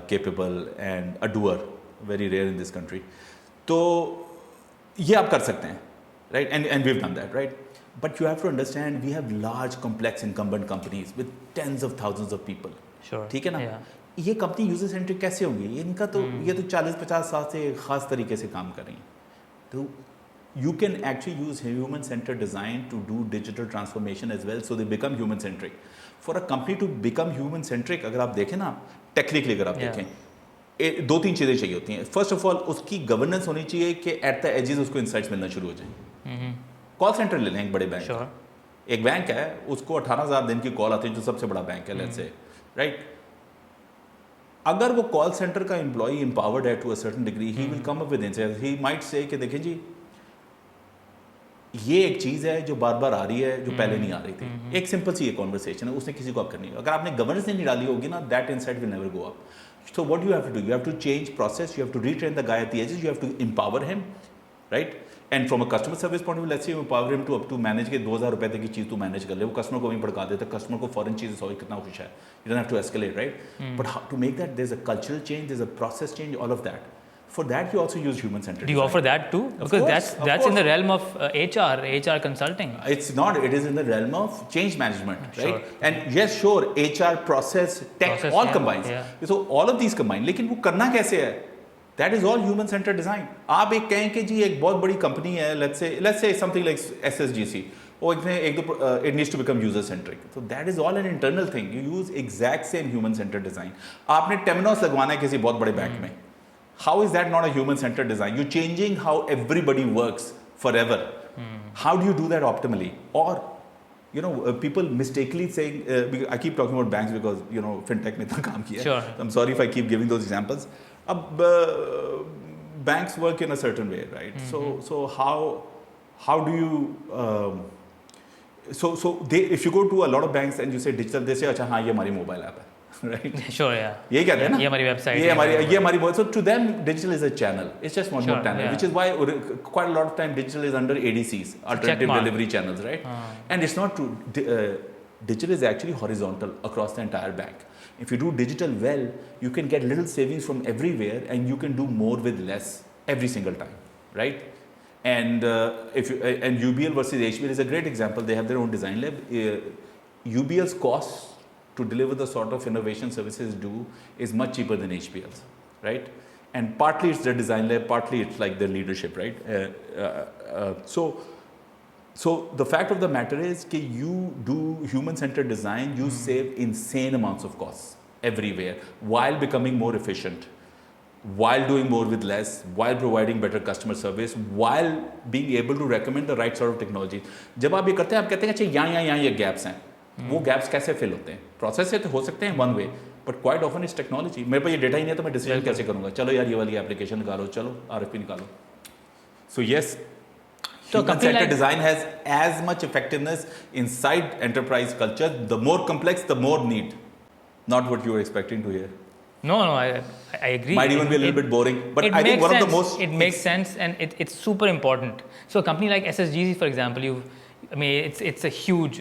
capable and a doer, very rare in this country. तो ये आप कर सकते हैं, right? And we've done that, right? But you have to understand, we have large, complex incumbent companies with tens of thousands of people. Sure. ठीक है ना? ये कंपनी यूजर सेंट्रिक कैसे होंगी? इनका तो ये तो 40-50 साल से खास तरीके से काम कर रही हैं. तो you can actually use human-centered design to do digital transformation as well, so they become human-centric. For a company to become human-centric, अगर आप देखें ना, टेक्निकली अगर आप देखें, 2-3 चीज़ें चाहिए होती हैं. फर्स्ट ऑफ ऑल उसकी गवर्नेंस होनी चाहिए कि एट द एजेस उसको इंसाइट्स मिलना शुरू हो जाए. कॉल सेंटर ले लें एक बड़े बैंक. एक बैंक है, उसको 18,000 दिन की कॉल आती है, जो सबसे बड़ा बैंक है, लेट्स से, राइट? अगर वो कॉल सेंटर का एम्प्लॉई एम्पावर्ड है to a certain degree, he will come up with insights. He might say कि देखें जी, ये एक चीज़ है जो बार बार आ रही है, जो पहले नहीं आ रही थी. एक सिंपल सी ये कॉन्वर्सेशन है, उसने किसी को आप करनी है. अगर आपने गवर्नेंस नहीं डाली होगी ना, that insight will never go up. So what you have to do? You have to change process. You have to retrain the guy at the edges. You have to empower him, right? And from a customer service point of view, let's say you empower him to up to manage के 2,000 रुपए तक की चीज़ तू manage कर ले, वो customer को भी भड़का देता है, कस्टमर को फॉरेन चीज़ सॉरी कितना खुश है. You don't have to escalate, right? But how to make that, there's a cultural change, there's a process change, all of that. For that, you also use human-centered design. Do you offer that too? Because that's in the realm of HR consulting. It's not. It is in the realm of change management, right? Sure. And yes, sure, HR, process, tech, all combines. So all of these combine. लेकिन वो करना कैसे है? That is all human-centered design. आप एक कहें कि जी एक बहुत बड़ी कंपनी है, let's say something like SSGC. It needs to become user-centric. So that is all an internal thing. You use exact same human-centered design. आपने Temenos लगवाना है किसी बहुत बड़े बैंक में. How is that not a human-centered design? You're changing how everybody works forever. How do you do that optimally? Or, people mistakenly saying, I keep talking about banks because, FinTech में इतना काम किया. Sure. I'm sorry if I keep giving those examples. Banks work in a certain way, right? So how do you, if you go to a lot of banks and you say digital, they say, अच्छा हाँ ये हमारी mobile app है. Right? Sure, yeah. यही कहते हैं ना? ये हमारी website. ये हमारी So to them, digital is a channel. It's just one more channel, which is why quite a lot of time digital is under ADCs, alternative delivery channels, right? And it's not true. Digital is actually horizontal across the entire bank. If you do digital well, you can get little savings from everywhere, and you can do more with less every single time, right? And and UBL versus HBL is a great example. They have their own design lab. UBL's costs to deliver the sort of innovation services do is much cheaper than HBL's, right? And partly it's their design lab, partly it's like their leadership, right? So the fact of the matter is that you do human-centered design, you save insane amounts of costs everywhere while becoming more efficient, while doing more with less, while providing better customer service, while being able to recommend the right sort of technology. जब आप ये करते हैं, आप कहते हैं अच्छा यहाँ ये gaps हैं. वो गैप्स कैसे फिल होते हैं? प्रोसेस से तो हो सकते हैं one way, but quite often is technology. मेरे पास ये डेटा ही नहीं है तो मैं डिसीजन कैसे करूंगा? चलो यार ये वाली एप्लीकेशन निकालो, चलो RFP निकालो. So yes, human-centered design has as much effectiveness inside enterprise culture. The more complex, the more need. Not what you were expecting to hear. No, I agree. Might even be a little bit boring, but I think one of the most... It makes sense, and it's super important. So a company like SSGC, for example, it's a huge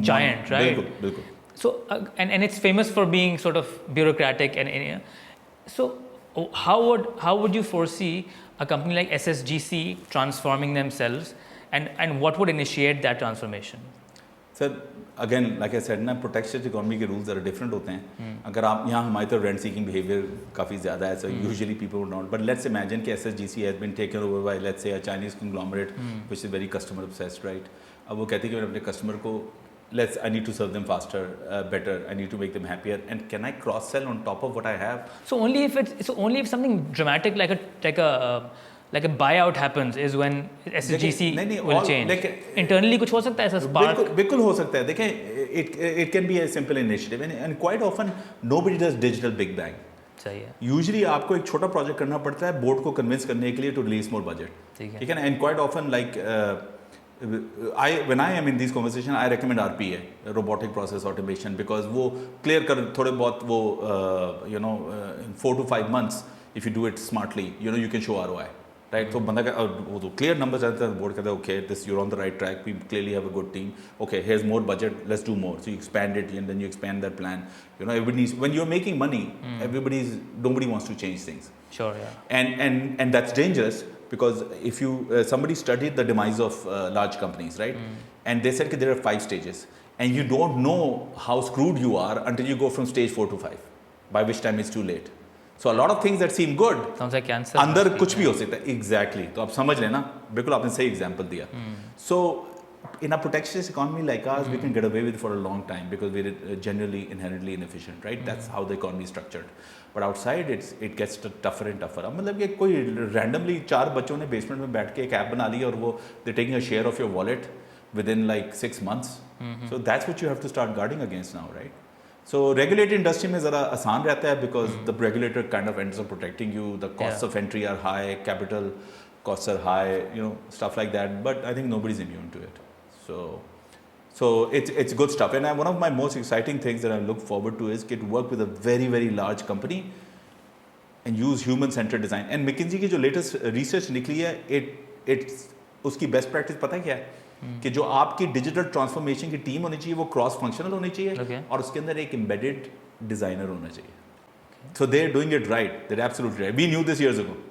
giant, right? Bilkul. So and it's famous for being sort of bureaucratic and so how would you foresee a company like SSGC transforming themselves, and what would initiate that transformation? Sir, again, like I said, protectionist economy के rules are different होते हैं. अगर आप यहाँ हमारी तो rent seeking behavior काफ़ी ज़्यादा है, so usually people would not. But let's imagine कि SSGC has been taken over by, let's say, a Chinese conglomerate which is very customer obsessed, right? अब वो कहते हैं कि मैं अपने customer को I need to serve them faster, better. I need to make them happier. And can I cross sell on top of what I have? So only if something dramatic like a buyout happens is when SSGC will change. Internally कुछ हो सकता है ऐसा spark? बिल्कुल हो सकता है. देखें, it can be a simple initiative, and quite often nobody does digital big bang. सही है. यूजुअली आपको एक छोटा प्रोजेक्ट करना पड़ता है बोर्ड को कन्विंस करने के लिए टू रिलीज मोर बजट. ठीक है ना. And quite often like when I am in these conversation I recommend RPA, robotic process automation, because वो clear कर थोड़े बहुत वो in 4 to 5 months if you do it smartly you can show ROI, right? तो बंदा का वो तो clear numbers आते हैं, board कहता है okay this you're on the right track, we clearly have a good team, okay here's more budget, let's do more. So you expand it and then you expand that plan. Everybody's, when you're making money nobody wants to change things. Sure, yeah. And that's dangerous, because if you somebody studied the demise of large companies, right? And they said that there are 5 stages and you don't know how screwed you are until you go from stage 4 to 5, by which time it's too late. So a lot of things that seem good, sounds like cancer, अंदर कुछ भी हो सकता है. Exactly. तो आप समझ लेना, बिल्कुल आपने सही example दिया. So in a protectionist economy like ours, we can get away with it for a long time because we're generally inherently inefficient, right? That's how the economy is structured. But outside it gets tougher and tougher. अब मतलब कि कोई randomly 4 बच्चों ने basement में बैठ के एक ऐप बना ली और वो they're taking a share of your wallet within like 6 months. So that's what you have to start guarding against now, right? So regulated industry में ज़रा आसान रहता है because the regulator kind of ends up protecting you. The costs of entry are high, capital costs are high, stuff like that. But I think nobody's immune to it. So it's good stuff. And one of my most exciting things that I look forward to is get to work with a very, very large company and use human-centered design. And McKinsey की जो latest research निकली है, it's उसकी best practice पता है क्या है? कि जो आपकी digital transformation की team होनी चाहिए वो cross functional होनी चाहिए और उसके अंदर एक embedded designer होना चाहिए. So they're doing it right. They're absolutely right. We knew this years ago.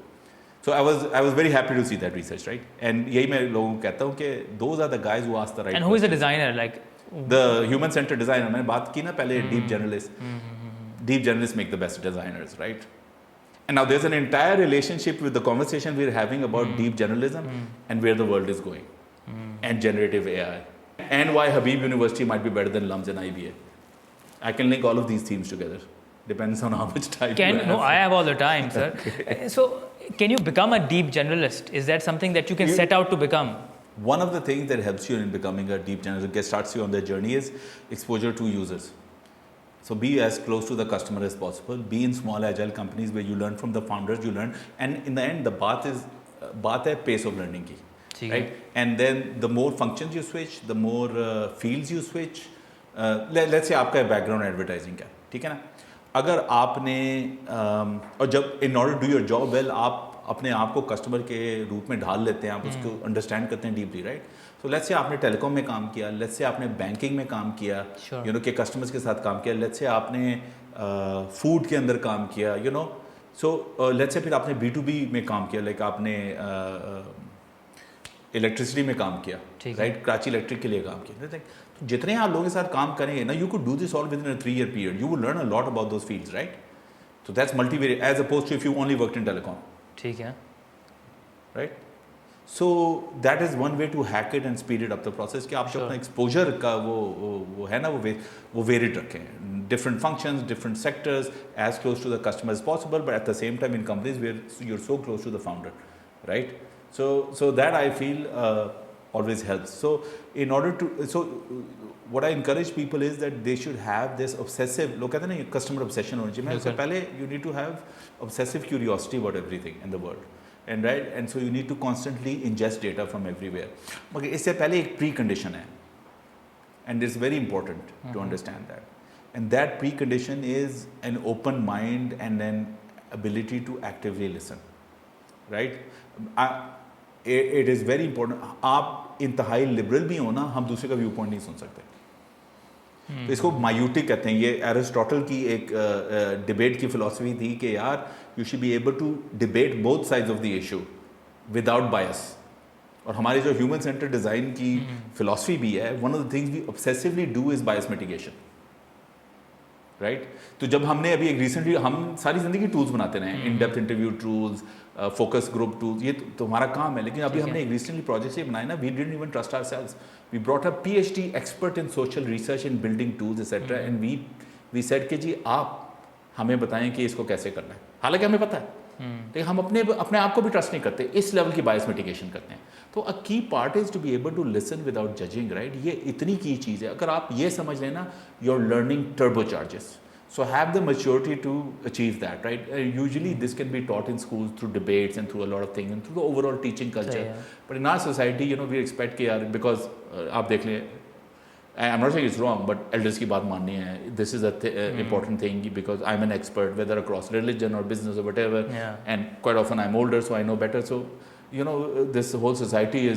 So I was very happy to see that research, right? And यही मैं लोगों को कहता हूँ कि those are the guys who ask the right. And who is the designer? Like the human-centered designer. मैंने बात की ना पहले deep generalists. Deep generalists make the best designers, right? And now there's an entire relationship with the conversation we're having about deep generalism and where the world is going, and generative AI, and why Habib University might be better than LUMS and IBA. I can link all of these themes together. Depends on how much time you have. No, I have all the time, sir. So, can you become a deep generalist? Is that something that you can set out to become? One of the things that helps you in becoming a deep generalist, starts you on their journey, is exposure to users. So be as close to the customer as possible. Be in small agile companies where you learn from the founders, you learn. And in the end, the baat hai pace of learning ki. Right? And then the more functions you switch, the more fields you switch. Let's say आपका background advertising का, ठीक है ना? अगर आपने और जब in order to do your job well, आप अपने आप को कस्टमर के रूप में ढाल लेते हैं, आप उसको अंडरस्टैंड करते हैं डीपली, राइट? तो लेट्स से आपने टेलीकॉम में काम किया, लेट्स से आपने बैंकिंग में काम किया, के कस्टमर्स के साथ काम किया, लेट्स से आपने फूड के अंदर काम किया, सो लेट्स से फिर आपने B2B में काम किया, लाइक आपने इलेक्ट्रिसिटी में काम किया, राइट? कराची इलेक्ट्रिक के लिए काम किया. तो जितने आप लोगों के साथ काम करेंगे ना, you could do this all with in a 3-year period. You will learn a lot about those fields, right? So that's multivariate as opposed to if you only worked in telecom. ठीक है. Right? So that is one way to hack it and speed it up the process कि आप जो अपना exposure का वो है ना वो varied रखें. Different functions, different sectors, as close to the customer as possible, but at the same time in companies where you're so close to the founder, right? So that I feel always helps. So in order to what I encourage people is that they should have this obsessive, लोग कहते हैं ना customer obsession होनी चाहिए. उससे पहले you need to have obsessive curiosity about everything in the world, and so you need to constantly ingest data from everywhere. मगर इससे पहले एक precondition है, and it's very important to understand that. And that precondition is an open mind and an ability to actively listen, right? It is very important. आप इंतहाई liberal भी हो ना, हम दूसरे का व्यू पॉइंट नहीं सुन सकते. तो इसको मायूटिक कहते हैं. ये एरिस्टोटल की एक डिबेट की फिलॉसफी थी कि यार you should be able to debate both sides of the issue without bias. और हमारी जो ह्यूमन सेंटर्ड डिज़ाइन की फिलॉसफी भी है, one of the things we obsessively do is bias mitigation, right? तो जब हमने अभी एक रिसेंटली, हम सारी ज़िंदगी टूल्स बनाते रहे, in depth interview tools, focus group tools, ये तो हमारा काम है. लेकिन अभी हमने एक रिसेंटली प्रोजेक्ट ये बनाया ना, we didn't even trust ourselves. We brought a PhD expert in social research in building tools etcetera, and we said कि जी आप हमें बताएं कि इसको कैसे करना है. हालांकि हमें पता है, लेकिन हम अपने आप को भी ट्रस्ट नहीं करते. इस लेवल की बायस मिटिगेशन करते हैं. तो a key part is to be able to listen without judging, right? ये इतनी की चीज़ है. अगर आप ये समझ लेना, your learning turbo charges. So have the maturity to achieve that, right? Usually this can be taught in schools through debates and through a lot of things and through the overall teaching culture. But in our society, we expect कि because आप देख लें, I'm not saying it's wrong, but elders की बात माननी है. This is a important thing because I'm an expert, whether across religion or business or whatever. And quite often I'm older, so I know better. So, this whole society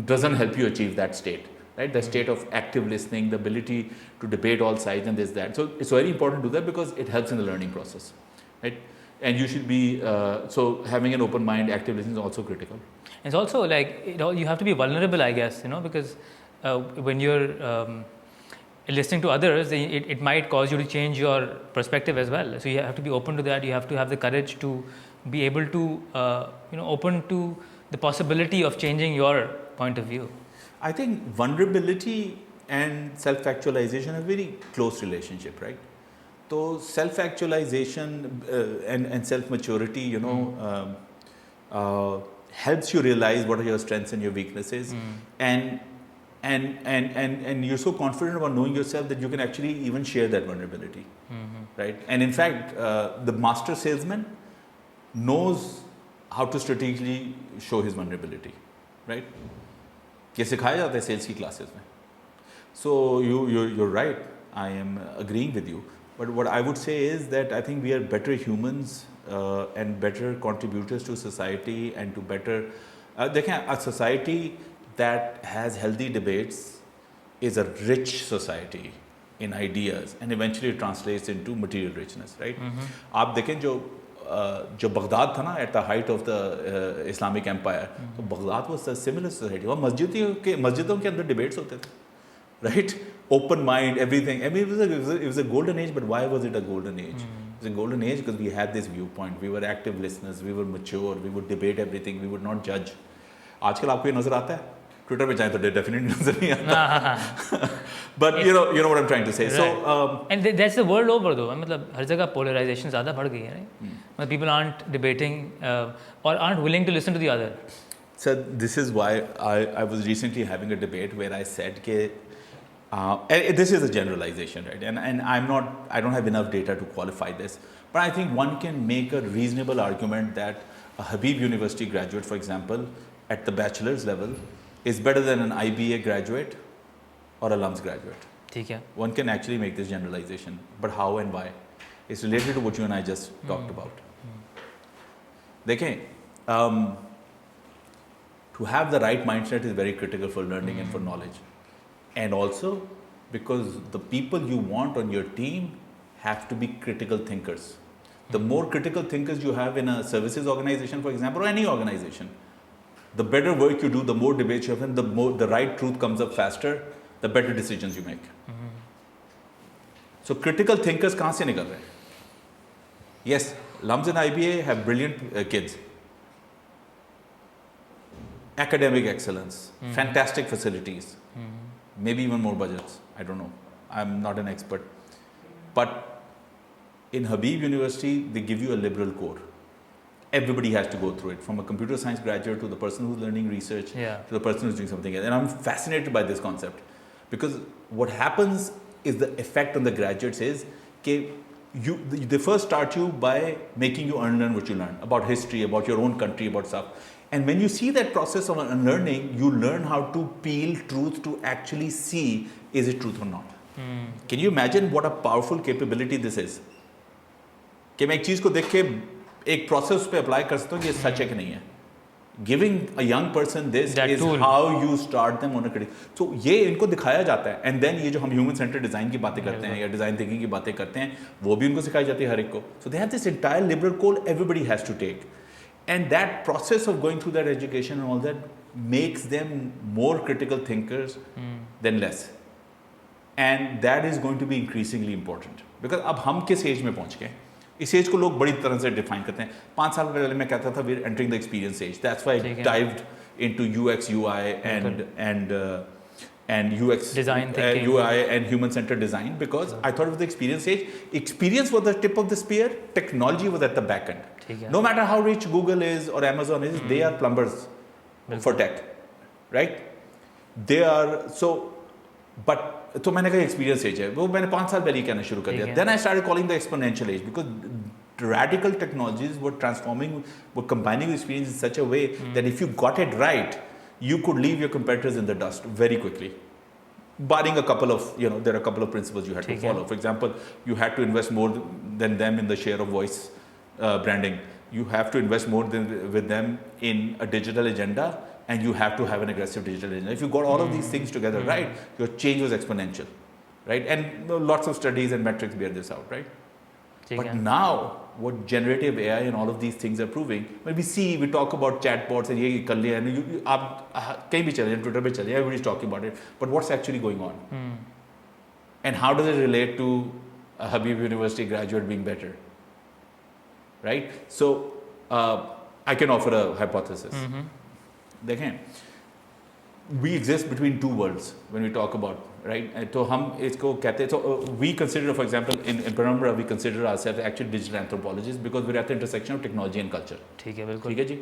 doesn't help you achieve that state. Right, the state of active listening, the ability to debate all sides and this, that. So it's very important to do that because it helps in the learning process, right? And you should be, so having an open mind, active listening is also critical. It's also like, you have to be vulnerable, I guess, because when you're listening to others, it might cause you to change your perspective as well. So you have to be open to that. You have to have the courage to be able to, open to the possibility of changing your point of view. I think vulnerability and self-actualization have a very close relationship, right? So self-actualization and self-maturity, helps you realize what are your strengths and your weaknesses, and you're so confident about knowing yourself that you can actually even share that vulnerability, right? And in fact, the master salesman knows how to strategically show his vulnerability, right? ये सिखाया जाता है sales की classes में. So you're right. I am agreeing with you. But what I would say is that I think we are better humans and better contributors to society and to better. देखें, a society that has healthy debates is a rich society in ideas and eventually it translates into material richness, right? आप देखें जो Baghdad था ना at the height of the Islamic empire, तो Baghdad was a similar society. वहाँ मस्जिदों के अंदर डिबेट्स होते थे, right? Open mind, everything. I mean, it was a golden age, but why was it a golden age? It was a golden age because we had this viewpoint. We were active listeners, we were mature, we would debate everything, we would not judge. आजकल आपको ये नजर आता है? Twitter पे जाए तो definitely नजर नहीं आता. But you know what I'm trying to say. Right. So and that's the world over though. मतलब हर जगह polarization ज़्यादा बढ़ गई है, right? People aren't debating or aren't willing to listen to the other. So this is why I was recently having a debate where I said that and this is a generalization, right? And I don't have enough data to qualify this, but I think one can make a reasonable argument that a Habib University graduate, for example, at the bachelor's level, is better than an IBA graduate or a LUMS graduate. ठीक है. One can actually make this generalization, but how and why? It's related to what you and I just talked about. देखें, to have the right mindset is very critical for learning and for knowledge. And also because the people you want on your team have to be critical thinkers. The more critical thinkers you have in a services organization, for example, or any organization, the better work you do, the more debates you have, and the right truth comes up faster, the better decisions you make. So critical thinkers कहाँ से निकल रहे हैं? Yes, LUMS and IBA have brilliant kids. Academic excellence, fantastic facilities, maybe even more budgets. I don't know. I'm not an expert. But in Habib University, they give you a liberal core. Everybody has to go through it, from a computer science graduate to the person who's learning research to the person who's doing something else. And I'm fascinated by this concept because what happens is the effect on the graduates is they first start you by making you unlearn what you learn about history, about your own country, about stuff. And when you see that process of unlearning, you learn how to peel truth to actually see is it truth or not. Can you imagine what a powerful capability this is? कि मैं एक चीज़ को देख के एक process पे apply कर सकता हूँ कि ये सच है कि नहीं है. Giving a young person this is how you start them on a critical. So ये इनको दिखाया जाता है, and then ये जो हम human centered design की बातें करते हैं या design thinking की बातें करते हैं, वो भी उनको सिखाई जाती है हर एक को. So they have this entire liberal core everybody has to take, and that process of going through that education and all that makes them more critical thinkers than less, and that is going to be increasingly important because अब हम किस as में पहुँच गए? इस as को लोग बड़ी तरह से डिफाइन करते हैं. 5 साल पहले मैं कहता था we are entering the experience age. That's why I dived into UX UI and UX design thinking, UI and human centered design because I thought it was the experience age. Experience was the tip of the spear, technology was at the back end. No matter how rich Google is or Amazon is, they are plumbers for tech, right? They are so, but तो मैंने कहा experience as है, वो मैंने 5 साल पहले ही कहना शुरू कर दिया. Then I started calling the exponential age because radical technologies were transforming, were combining experience in such a way that if you got it right, you could leave your competitors in the dust very quickly. Barring a couple of, there are a couple of principles you had to follow. For example, you had to invest more than them in the share of voice branding. You have to invest more with them in a digital agenda, and you have to have an aggressive digital agenda. If you got all of these things together right, your change was exponential, right? And lots of studies and metrics bear this out, right? But now, what generative AI and all of these things are proving, when we talk about chatbots and ये कर लिया, आप कहीं भी चले, Twitter पे चले, everybody's talking about it. But what's actually going on? And how does it relate to a Habib University graduate being better? Right? So, I can offer a hypothesis. देखें, we exist between two worlds when we talk about, right? तो हम इसको कहते हैं, so we consider, for example, in Penumbra, we consider ourselves actually digital anthropologists because we're at the intersection of technology and culture. ठीक है, बिल्कुल. ठीक है जी.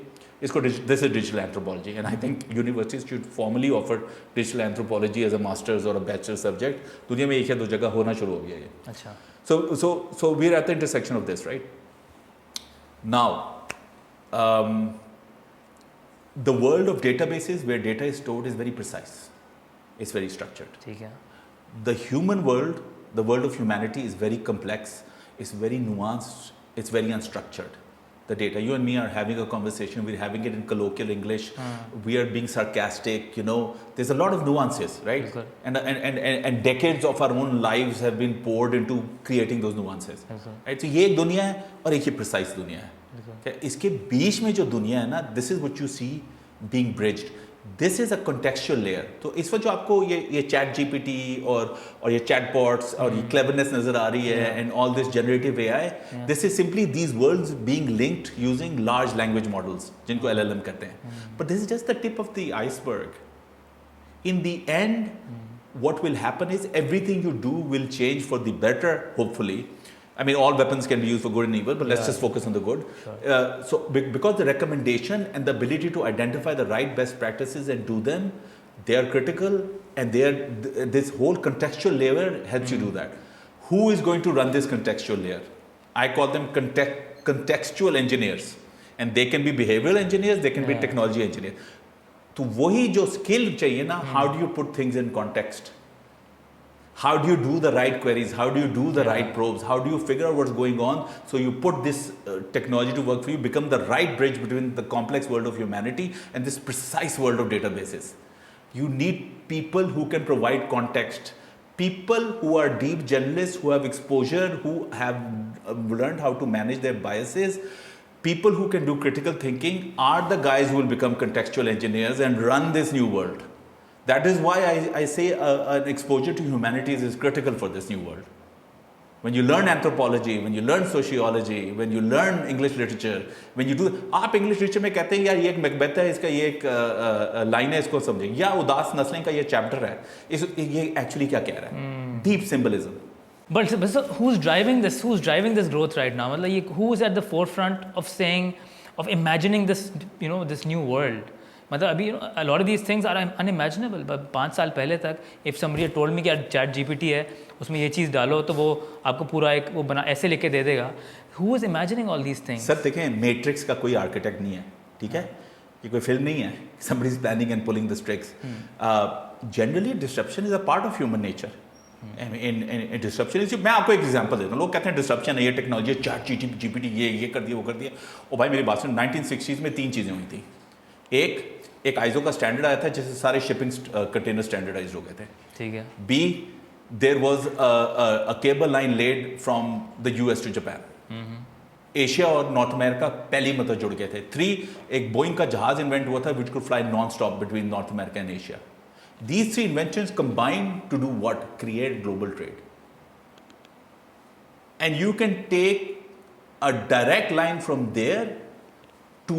This is digital anthropology, and I think universities should formally offer digital anthropology as a master's or a bachelor subject. दुनिया में एक या दो जगह होना शुरू हो गया ये. अच्छा. So we're at the intersection of this, right? Now, the world of databases where data is stored is very precise. It's very structured. ठीक है. The human world, the world of humanity is very complex. It's very nuanced. It's very unstructured. The data. You and me are having a conversation. We're having it in colloquial English. We are being sarcastic. There's a lot of nuances, right? And decades of our own lives have been poured into creating those nuances. Right? So ये एक दुनिया है और एक ये precise दुनिया है. इसके बीच में जो दुनिया है ना, this is what you see being bridged. This is a contextual layer. तो इस वक्त जो आपको ये chat GPT और ये chatbots और ये cleverness नजर आ रही है and all this generative AI, this is simply these worlds being linked using large language models जिनको LLM कहते हैं. But this is just the tip of the iceberg. In the end, what will happen is everything you do will change for the better, hopefully. I mean, all weapons can be used for good and evil, but let's just focus on the good. Sure. So, because the recommendation and the ability to identify the right best practices and do them, they are critical, and this whole contextual layer helps you do that. Who is going to run this contextual layer? I call them contextual engineers, and they can be behavioral engineers, they can be technology engineers. तो वही जो skill चाहिए ना, how do you put things in context? How do you do the right queries? How do you do the right probes? How do you figure out what's going on? So you put this technology to work for you, become the right bridge between the complex world of humanity and this precise world of databases. You need people who can provide context. People who are deep generalists, who have exposure, who have learned how to manage their biases. People who can do critical thinking are the guys who will become contextual engineers and run this new world. That is why I say an exposure to humanities is critical for this new world. When you learn anthropology, when you learn sociology, when you learn English literature, when you do, आप English literature में कहते हैं यार ये एक Macbeth है, इसका ये एक लाइन है, इसको समझें, या उदास नस्लें का ये चैप्टर है, ये actually क्या कह रहा है? Deep symbolism. But so who's driving this? Who's driving this growth right now? मतलब who is at the forefront of imagining this, this new world? मतलब अभी a lot of these things are unimaginable. 5 साल पहले तक if somebody had told me कि chat GPT है, उसमें ये चीज़ डालो तो वो आपको पूरा एक वो बना ऐसे लिखे दे देगा. Who is imagining all these things? Sir देखें, मैट्रिक्स का कोई आर्किटेक्ट नहीं है, ठीक है? ये कोई फिल्म नहीं है. Somebody is planning and pulling the strings. Generally, disruption is a part of human nature. In disruption is, मैं आपको एक एग्जांपल देता हूँ. लोग कहते हैं disruption है, ये टेक्नोलॉजी, chat GPT ये कर दिया, वो कर दिया. और भाई मेरी बात सुन, 1960s में 3 चीज़ें हुई थी. एक आइजो का स्टैंडर्ड आया था जिससे सारे शिपिंग कंटेनर स्टैंडर्डाइज्ड हो गए थे. ठीक है. B, there was a cable line laid from the US to Japan. Asia और नॉर्थ अमेरिका पहली मतलब जुड़ गए थे. 3, एक बोइंग का जहाज इन्वेंट हुआ था which could fly non stop between north America and Asia. These 3 inventions combined to do what? Create global trade. And you can take a direct line from there to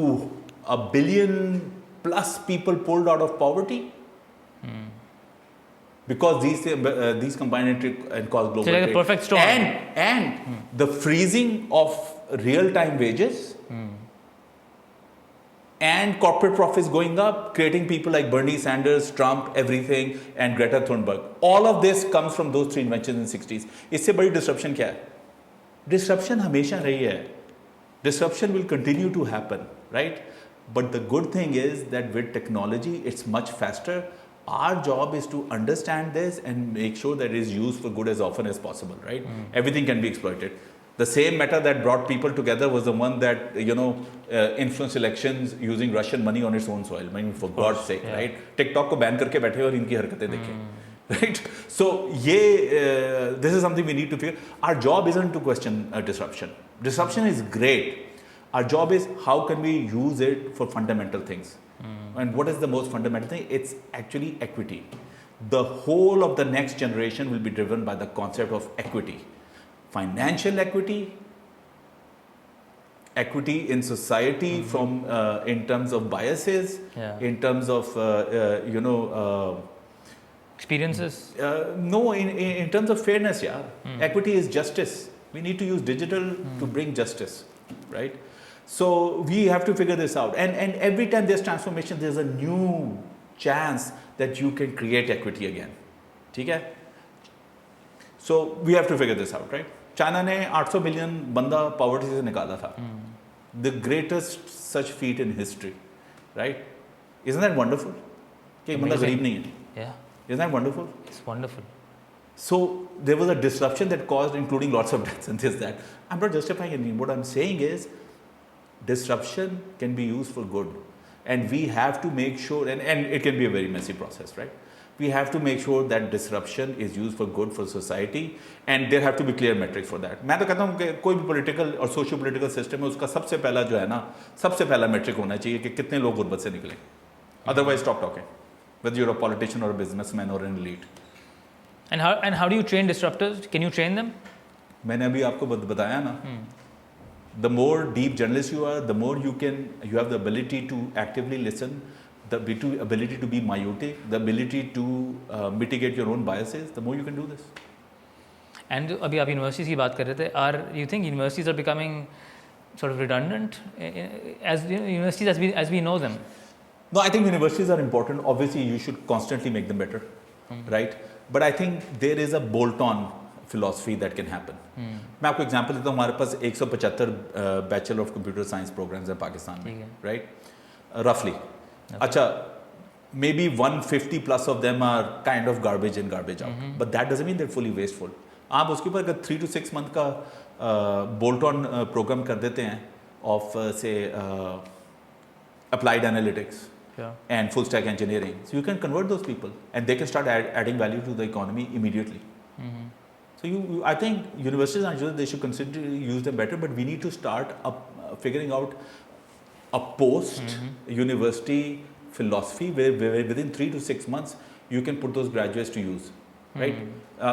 1 billion plus people pulled out of poverty because these combine and cause global trade. Like a perfect storm. And the freezing of real-time wages and corporate profits going up, creating people like Bernie Sanders, Trump, everything, and Greta Thunberg. All of this comes from those three inventions in 60s. इससे बड़ी disruption क्या है? Disruption हमेशा रही है. Disruption will continue to happen, right? But the good thing is that with technology, it's much faster. Our job is to understand this and make sure that it is used for good as often as possible, right? Everything can be exploited. The same matter that brought people together was the one that, influenced elections using Russian money on its own soil. I mean, for God's sake, right? TikTok को ban करके बैठे और इनकी हरकतें देखें, right? So this is something we need to figure. Our job isn't to question disruption. Disruption is great. Our job is how can we use it for fundamental things. And what is the most fundamental thing? It's actually equity. The whole of the next generation will be driven by the concept of equity. Financial equity, equity in society from in terms of biases, in terms of experiences. No, in terms of fairness, equity is justice. We need to use digital to bring justice, right? So we have to figure this out. And every time there's transformation, there's a new chance that you can create equity again. Okay? So we have to figure this out, right? China ने 800 million बंदा poverty से निकाला था. The greatest such feat in history, right? Isn't that wonderful? कि बंदा गरीब नहीं है. Yeah. Isn't that wonderful? It's wonderful. So there was a disruption that caused, including lots of deaths and this, that. I'm not justifying anything. What I'm saying is, disruption can be used for good. And we have to make sure, and it can be a very messy process, right? We have to make sure that disruption is used for good for society, and there have to be clear metrics for that. मैं तो कहता हूँ कि कोई भी political और socio political system है, उसका सबसे पहला जो है ना, सबसे पहला metric होना चाहिए कि कितने लोग गुर्बत से निकले. Otherwise, stop talking. Whether you're a politician or a businessman or an elite. And how do you train disruptors? Can you train them? मैंने अभी आपको बताया ना. The more deep journalist you are, the more you have the ability to actively listen, the ability to be myopic, the ability to mitigate your own biases, the more you can do this. And अभी आप universities की बात कर रहे थे. You think universities are becoming sort of redundant as universities as we know them? No, I think universities are important. Obviously, you should constantly make them better, right? But I think there is a bolt-on philosophy that can happen. मैं आपको example देता हूँ. हमारे पास 175 bachelor of computer science programmes हैं पाकिस्तान में, right? रफली. अच्छा, maybe 150 plus of them are kind of garbage in, garbage out. But that doesn't mean they're fully wasteful. आप उसके ऊपर अगर 3 to 6 month का bolt-on प्रोग्राम कर देते हैं of say applied analytics and full stack engineering, so you can convert those people and they can start adding value to the economy immediately. So I think universities are they should consider use them better, but we need to start figuring out a post-university philosophy where within 3 to 6 months you can put those graduates to use, right?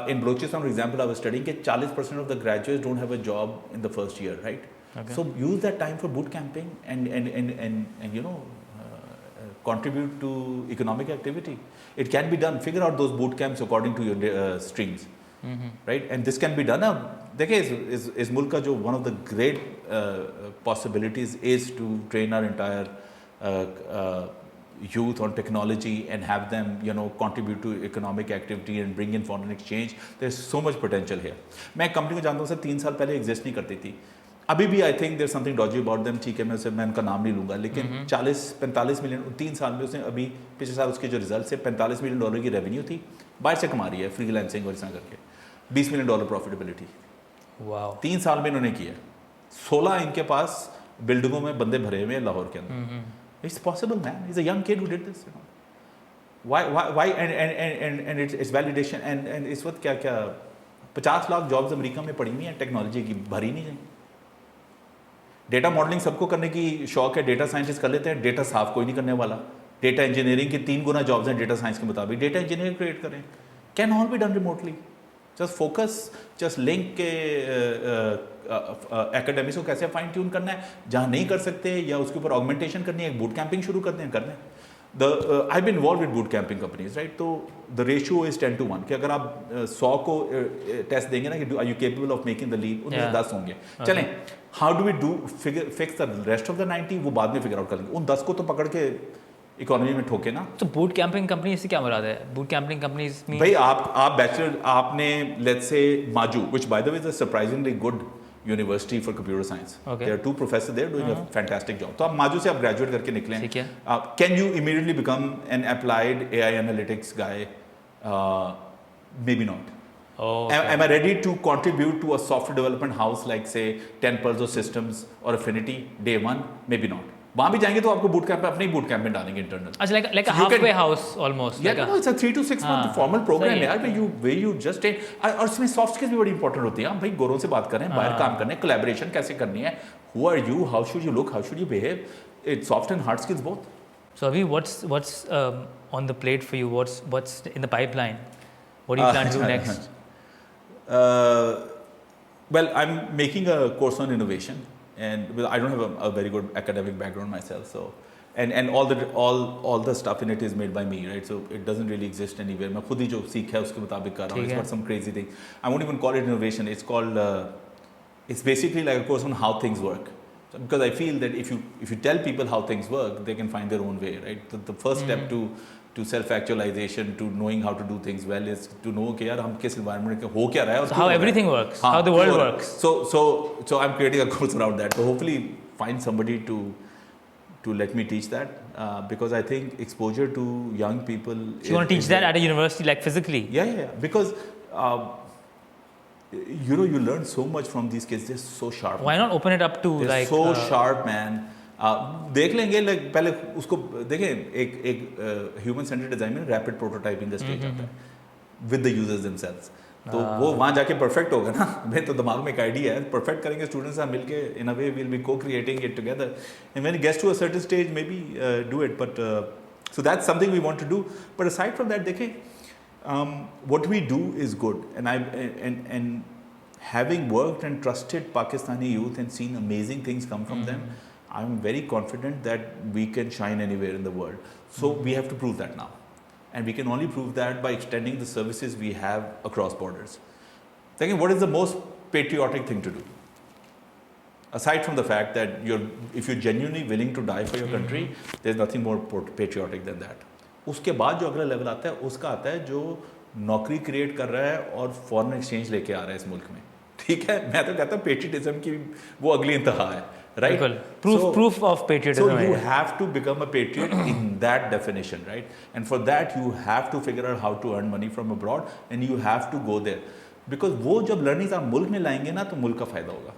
In Balochistan, for example, I was studying that 40% of the graduates don't have a job in the first year, right? Okay. So use that time for boot camping and contribute to economic activity. It can be done. Figure out those boot camps according to your streams. Right? And this can be done. Now, देखिए इस मुल्क का जो one of the great possibilities is to train our entire youth on technology and have them, contribute to economic activity and bring in foreign exchange. There's so much potential here. मैं एक company को जानता हूँ sir 3 साल पहले exist नहीं करती थी. अभी भी I think there something dodgy about them. ठीक है, मैं उनका नाम नहीं लूँगा, लेकिन 40-45 मिलियन 3 साल में उसने अभी पिछले साल उसके जो रिजल्ट है $45 मिलियन की रेवेन्यू थी, बाहर से कमा रही है फ्रीलांसिंग और इस तरह करके. $20 मिलियन प्रॉफिटेबिलिटी. वाह. 3 साल में इन्होंने किया. 16 इनके पास बिल्डिंगों में बंदे भरे हुए हैं लाहौर के अंदर. It's possible man. Is a young kid who did this. why and it's validation and इस वक्त क्या 50 लाख जॉब्स अमेरिका में पड़ी हुई हैं टेक्नोलॉजी की, भरी नहीं जाएंगी. डेटा मॉडलिंग सबको करने की शौक है, डेटा साइंटिस्ट कर लेते हैं. डेटा साफ कोई नहीं करने वाला. डेटा इंजीनियरिंग की 3 गुना जॉब्स हैं डेटा साइंस के मुताबिक. डेटा इंजीनियरिंग क्रिएट करें. Can all be done remotely. Just focus, just link के एकेडमिक्स को कैसे फाइन ट्यून करना है, जहाँ नहीं कर सकते या उसके ऊपर ऑगमेंटेशन करनी है, बूट कैंपिंग शुरू करते हैं करना है. I've been involved with boot camping companies, right? So the ratio is 10-1 कि अगर आप 100 को टेस्ट देंगे ना कि are you capable of making the leap, उनमें से 10 होंगे. चलें, how do we fix the rest of the 90? वो बाद में figure out कर लेंगे. उन 10 को तो पकड़ के इकोनॉमी में ठोके ना. तो बूट कैंपिंग कंपनी से क्या मुराद है? बूट कैंपिंग कंपनीज में भाई आप बैचलर आपने let's say माजू, which by the way is a surprisingly good university for computer science. Okay. There are 2 professors there doing a fantastic job. तो आप माजू से आप ग्रेजुएट करके निकले. ठीक है. Can you immediately become an applied AI analytics guy? Maybe not. Oh, okay. Am I ready to contribute to a software development house like say 10 Pearls of Systems or Affinity day one? Maybe not. वहाँ भी जाएंगे तो आपको boot camp अपने ही boot camp में डालेंगे internal. अच्छा, like a halfway house almost. Yeah, no, it's a 3 to 6 month formal program यार, where you just और इसमें सॉफ्ट स्किल्स भी बड़ी इंपॉर्टेंट होती हैं. भाई गोरों से बात कर रहे हैं, बाहर काम करना है, कोलैबोरेशन कैसे करनी है, who are you, how should you look, how should you behave, it's soft and hard skills both. So Abhi, what's on the plate for you? What's in the pipeline? What do you plan to do next? Well, I'm making a course on innovation. And I don't have a very good academic background myself, so and all the stuff in it is made by me, right? So it doesn't really exist anywhere. मैं खुद ही जो सीखा है उसके मुताबिक कर रहा हूँ. It's not some crazy thing. I won't even call it innovation. It's called it's basically like a course on how things work. So, because I feel that if you tell people how things work, they can find their own way, right? The first step to self actualization, to knowing how to do things well, is to know कि यार हम किस environment में हो क्या रहा है और how everything works, how the world works. So I'm creating a course around that. So hopefully find somebody to let me teach that, because I think exposure to young people. So you want to teach that at a university, like physically? Yeah. Because you learn so much from these kids. They're so sharp. Why not open it up to They're like so sharp, man. देख लेंगे पहले उसको देखें. एक human centred design में rapid prototyping का stage आता है विद द यूजर्स देमसेल्व्स. तो वो वहाँ जाके परफेक्ट होगा ना. मैं तो दिमाग में एक आइडिया है, परफेक्ट करेंगे स्टूडेंट्स साथ मिलके, in a way we will be co creating it together, and when it gets to a certain stage maybe do it. But so that's something we want to do. But aside from that देखें, what we do is good, and having worked and trusted Pakistani youth and seen amazing things come from them, I'm very confident that we can shine anywhere in the world. So we have to prove that now. And we can only prove that by extending the services we have across borders. Second, what is the most patriotic thing to do? Aside from the fact that if you're genuinely willing to die for your country, there's nothing more patriotic than that. उसके बाद जो अगला level आता है, उसका आता है जो नौकरी क्रिएट कर रहा है और फॉरेन एक्सचेंज लेके आ रहा है इस मुल्क में. ठीक है, मैं तो कहता हूँ पेट्रियटिज्म की वो अगली इंतहा है, right? Proof of patriotism. So you have to become a patriot in that definition, right? And for that you have to figure out how to earn money from abroad, and you have to go there, because वो जब learnings आप मुल्क में लाएंगे ना तो मुल्क का फायदा होगा.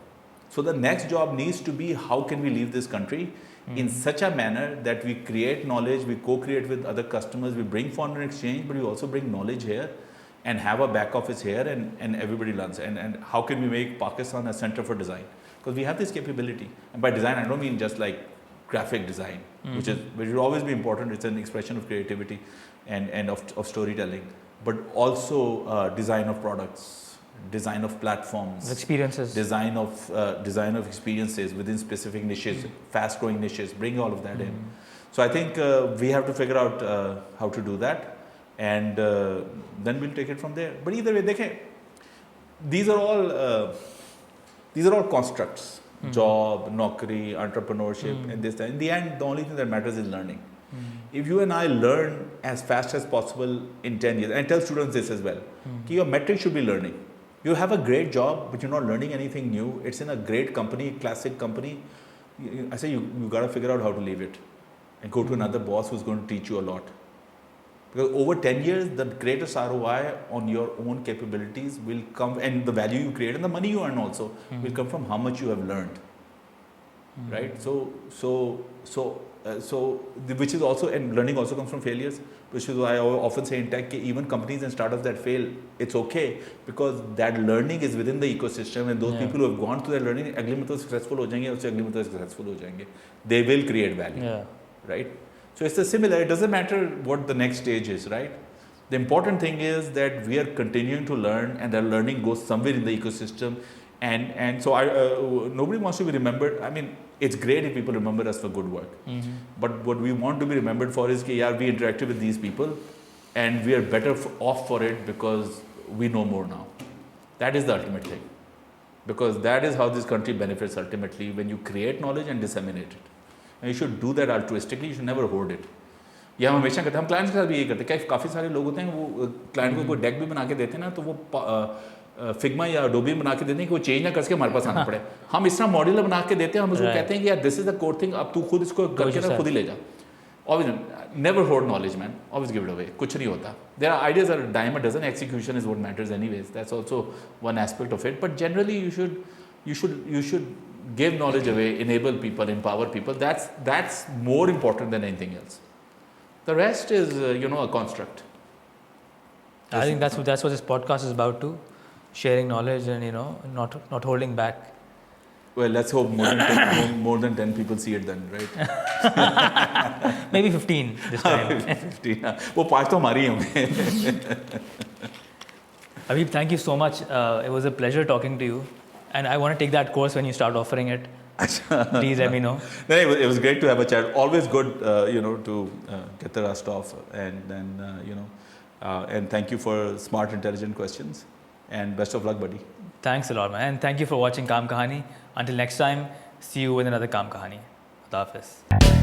So the next job needs to be how can we leave this country in such a manner that we create knowledge, we co-create with other customers, we bring foreign exchange, but we also bring knowledge here and have a back office here, and everybody learns. And how can we make Pakistan a center for design? Because we have this capability. And by design, I don't mean just like graphic design, which will always be important. It's an expression of creativity and of storytelling, but also design of products, design of platforms, experiences, design of experiences within specific niches, fast-growing niches. Bring all of that in. So I think we have to figure out how to do that, and then we'll take it from there. But either way, देखें, these are all constructs. Job, naukri, entrepreneurship, and this. In the end, the only thing that matters is learning. If you and I learn as fast as possible in 10 years, and I tell students this as well, your metric should be learning. You have a great job, but you're not learning anything new. It's in a great company, classic company. I say you got to figure out how to leave it and go to another boss who's going to teach you a lot. Because over 10 years, the greatest ROI on your own capabilities will come, and the value you create and the money you earn also will come from how much you have learned, right? So which is also, and learning also comes from failures, which is why I often say in tech, even companies and startups that fail, it's okay, because that learning is within the ecosystem, and those people who have gone through that learning, अगले में तो successful हो जाएंगे, उससे अगले में तो successful हो जाएंगे. They will create value, right? So it's similar. It doesn't matter what the next stage is, right? The important thing is that we are continuing to learn, and that learning goes somewhere in the ecosystem, and so nobody wants to be remembered. I mean, It's great if people remember us for good work. But what we want to be remembered for is that yeah, we interacted with these people and we are better off for it because we know more now. That is the ultimate thing. Because that is how this country benefits ultimately, when you create knowledge and disseminate it. And you should do that altruistically, you should never hoard it. ये हम हमेशा करते हैं, हम clients के साथ भी यही करते हैं. क्या काफ़ी सारे लोग होते हैं वो क्लाइंट को कोई डेक भी बना के देते हैं ना, तो वो फिग्मा या अडोबी बना के देते हैं कि वो चेंज ना करके हमारे पास आना पड़े. हम इस तरह मॉड्यूलर बना के देते हैं, हम उसको कहते हैं कि यार this is the core thing, अब तू खुद इसको करके ना खुद ही ले जा. Never hoard knowledge, man. Always give it away. कुछ नहीं होता. There are ideas are a dime a dozen. Execution is what matters, anyways. That's also one aspect of it. But generally, you should give knowledge away, enable people, empower people. That's more important than anything else. The rest is, a construct. I think that's what this podcast is about too. Sharing knowledge and not holding back. Well, let's hope more than 10 people see it then, right? Maybe 15 this time. 15. वो 5 तो हमारी होंगे. Habib, thank you so much. It was a pleasure talking to you. And I want to take that course when you start offering it. Please let me know. No, it was great to have a chat. Always good, to get the rust off. And then, and thank you for smart, intelligent questions. And best of luck, buddy. Thanks a lot, man. And thank you for watching Kaam Kahani. Until next time, see you with another Kaam Kahani. Khudafis.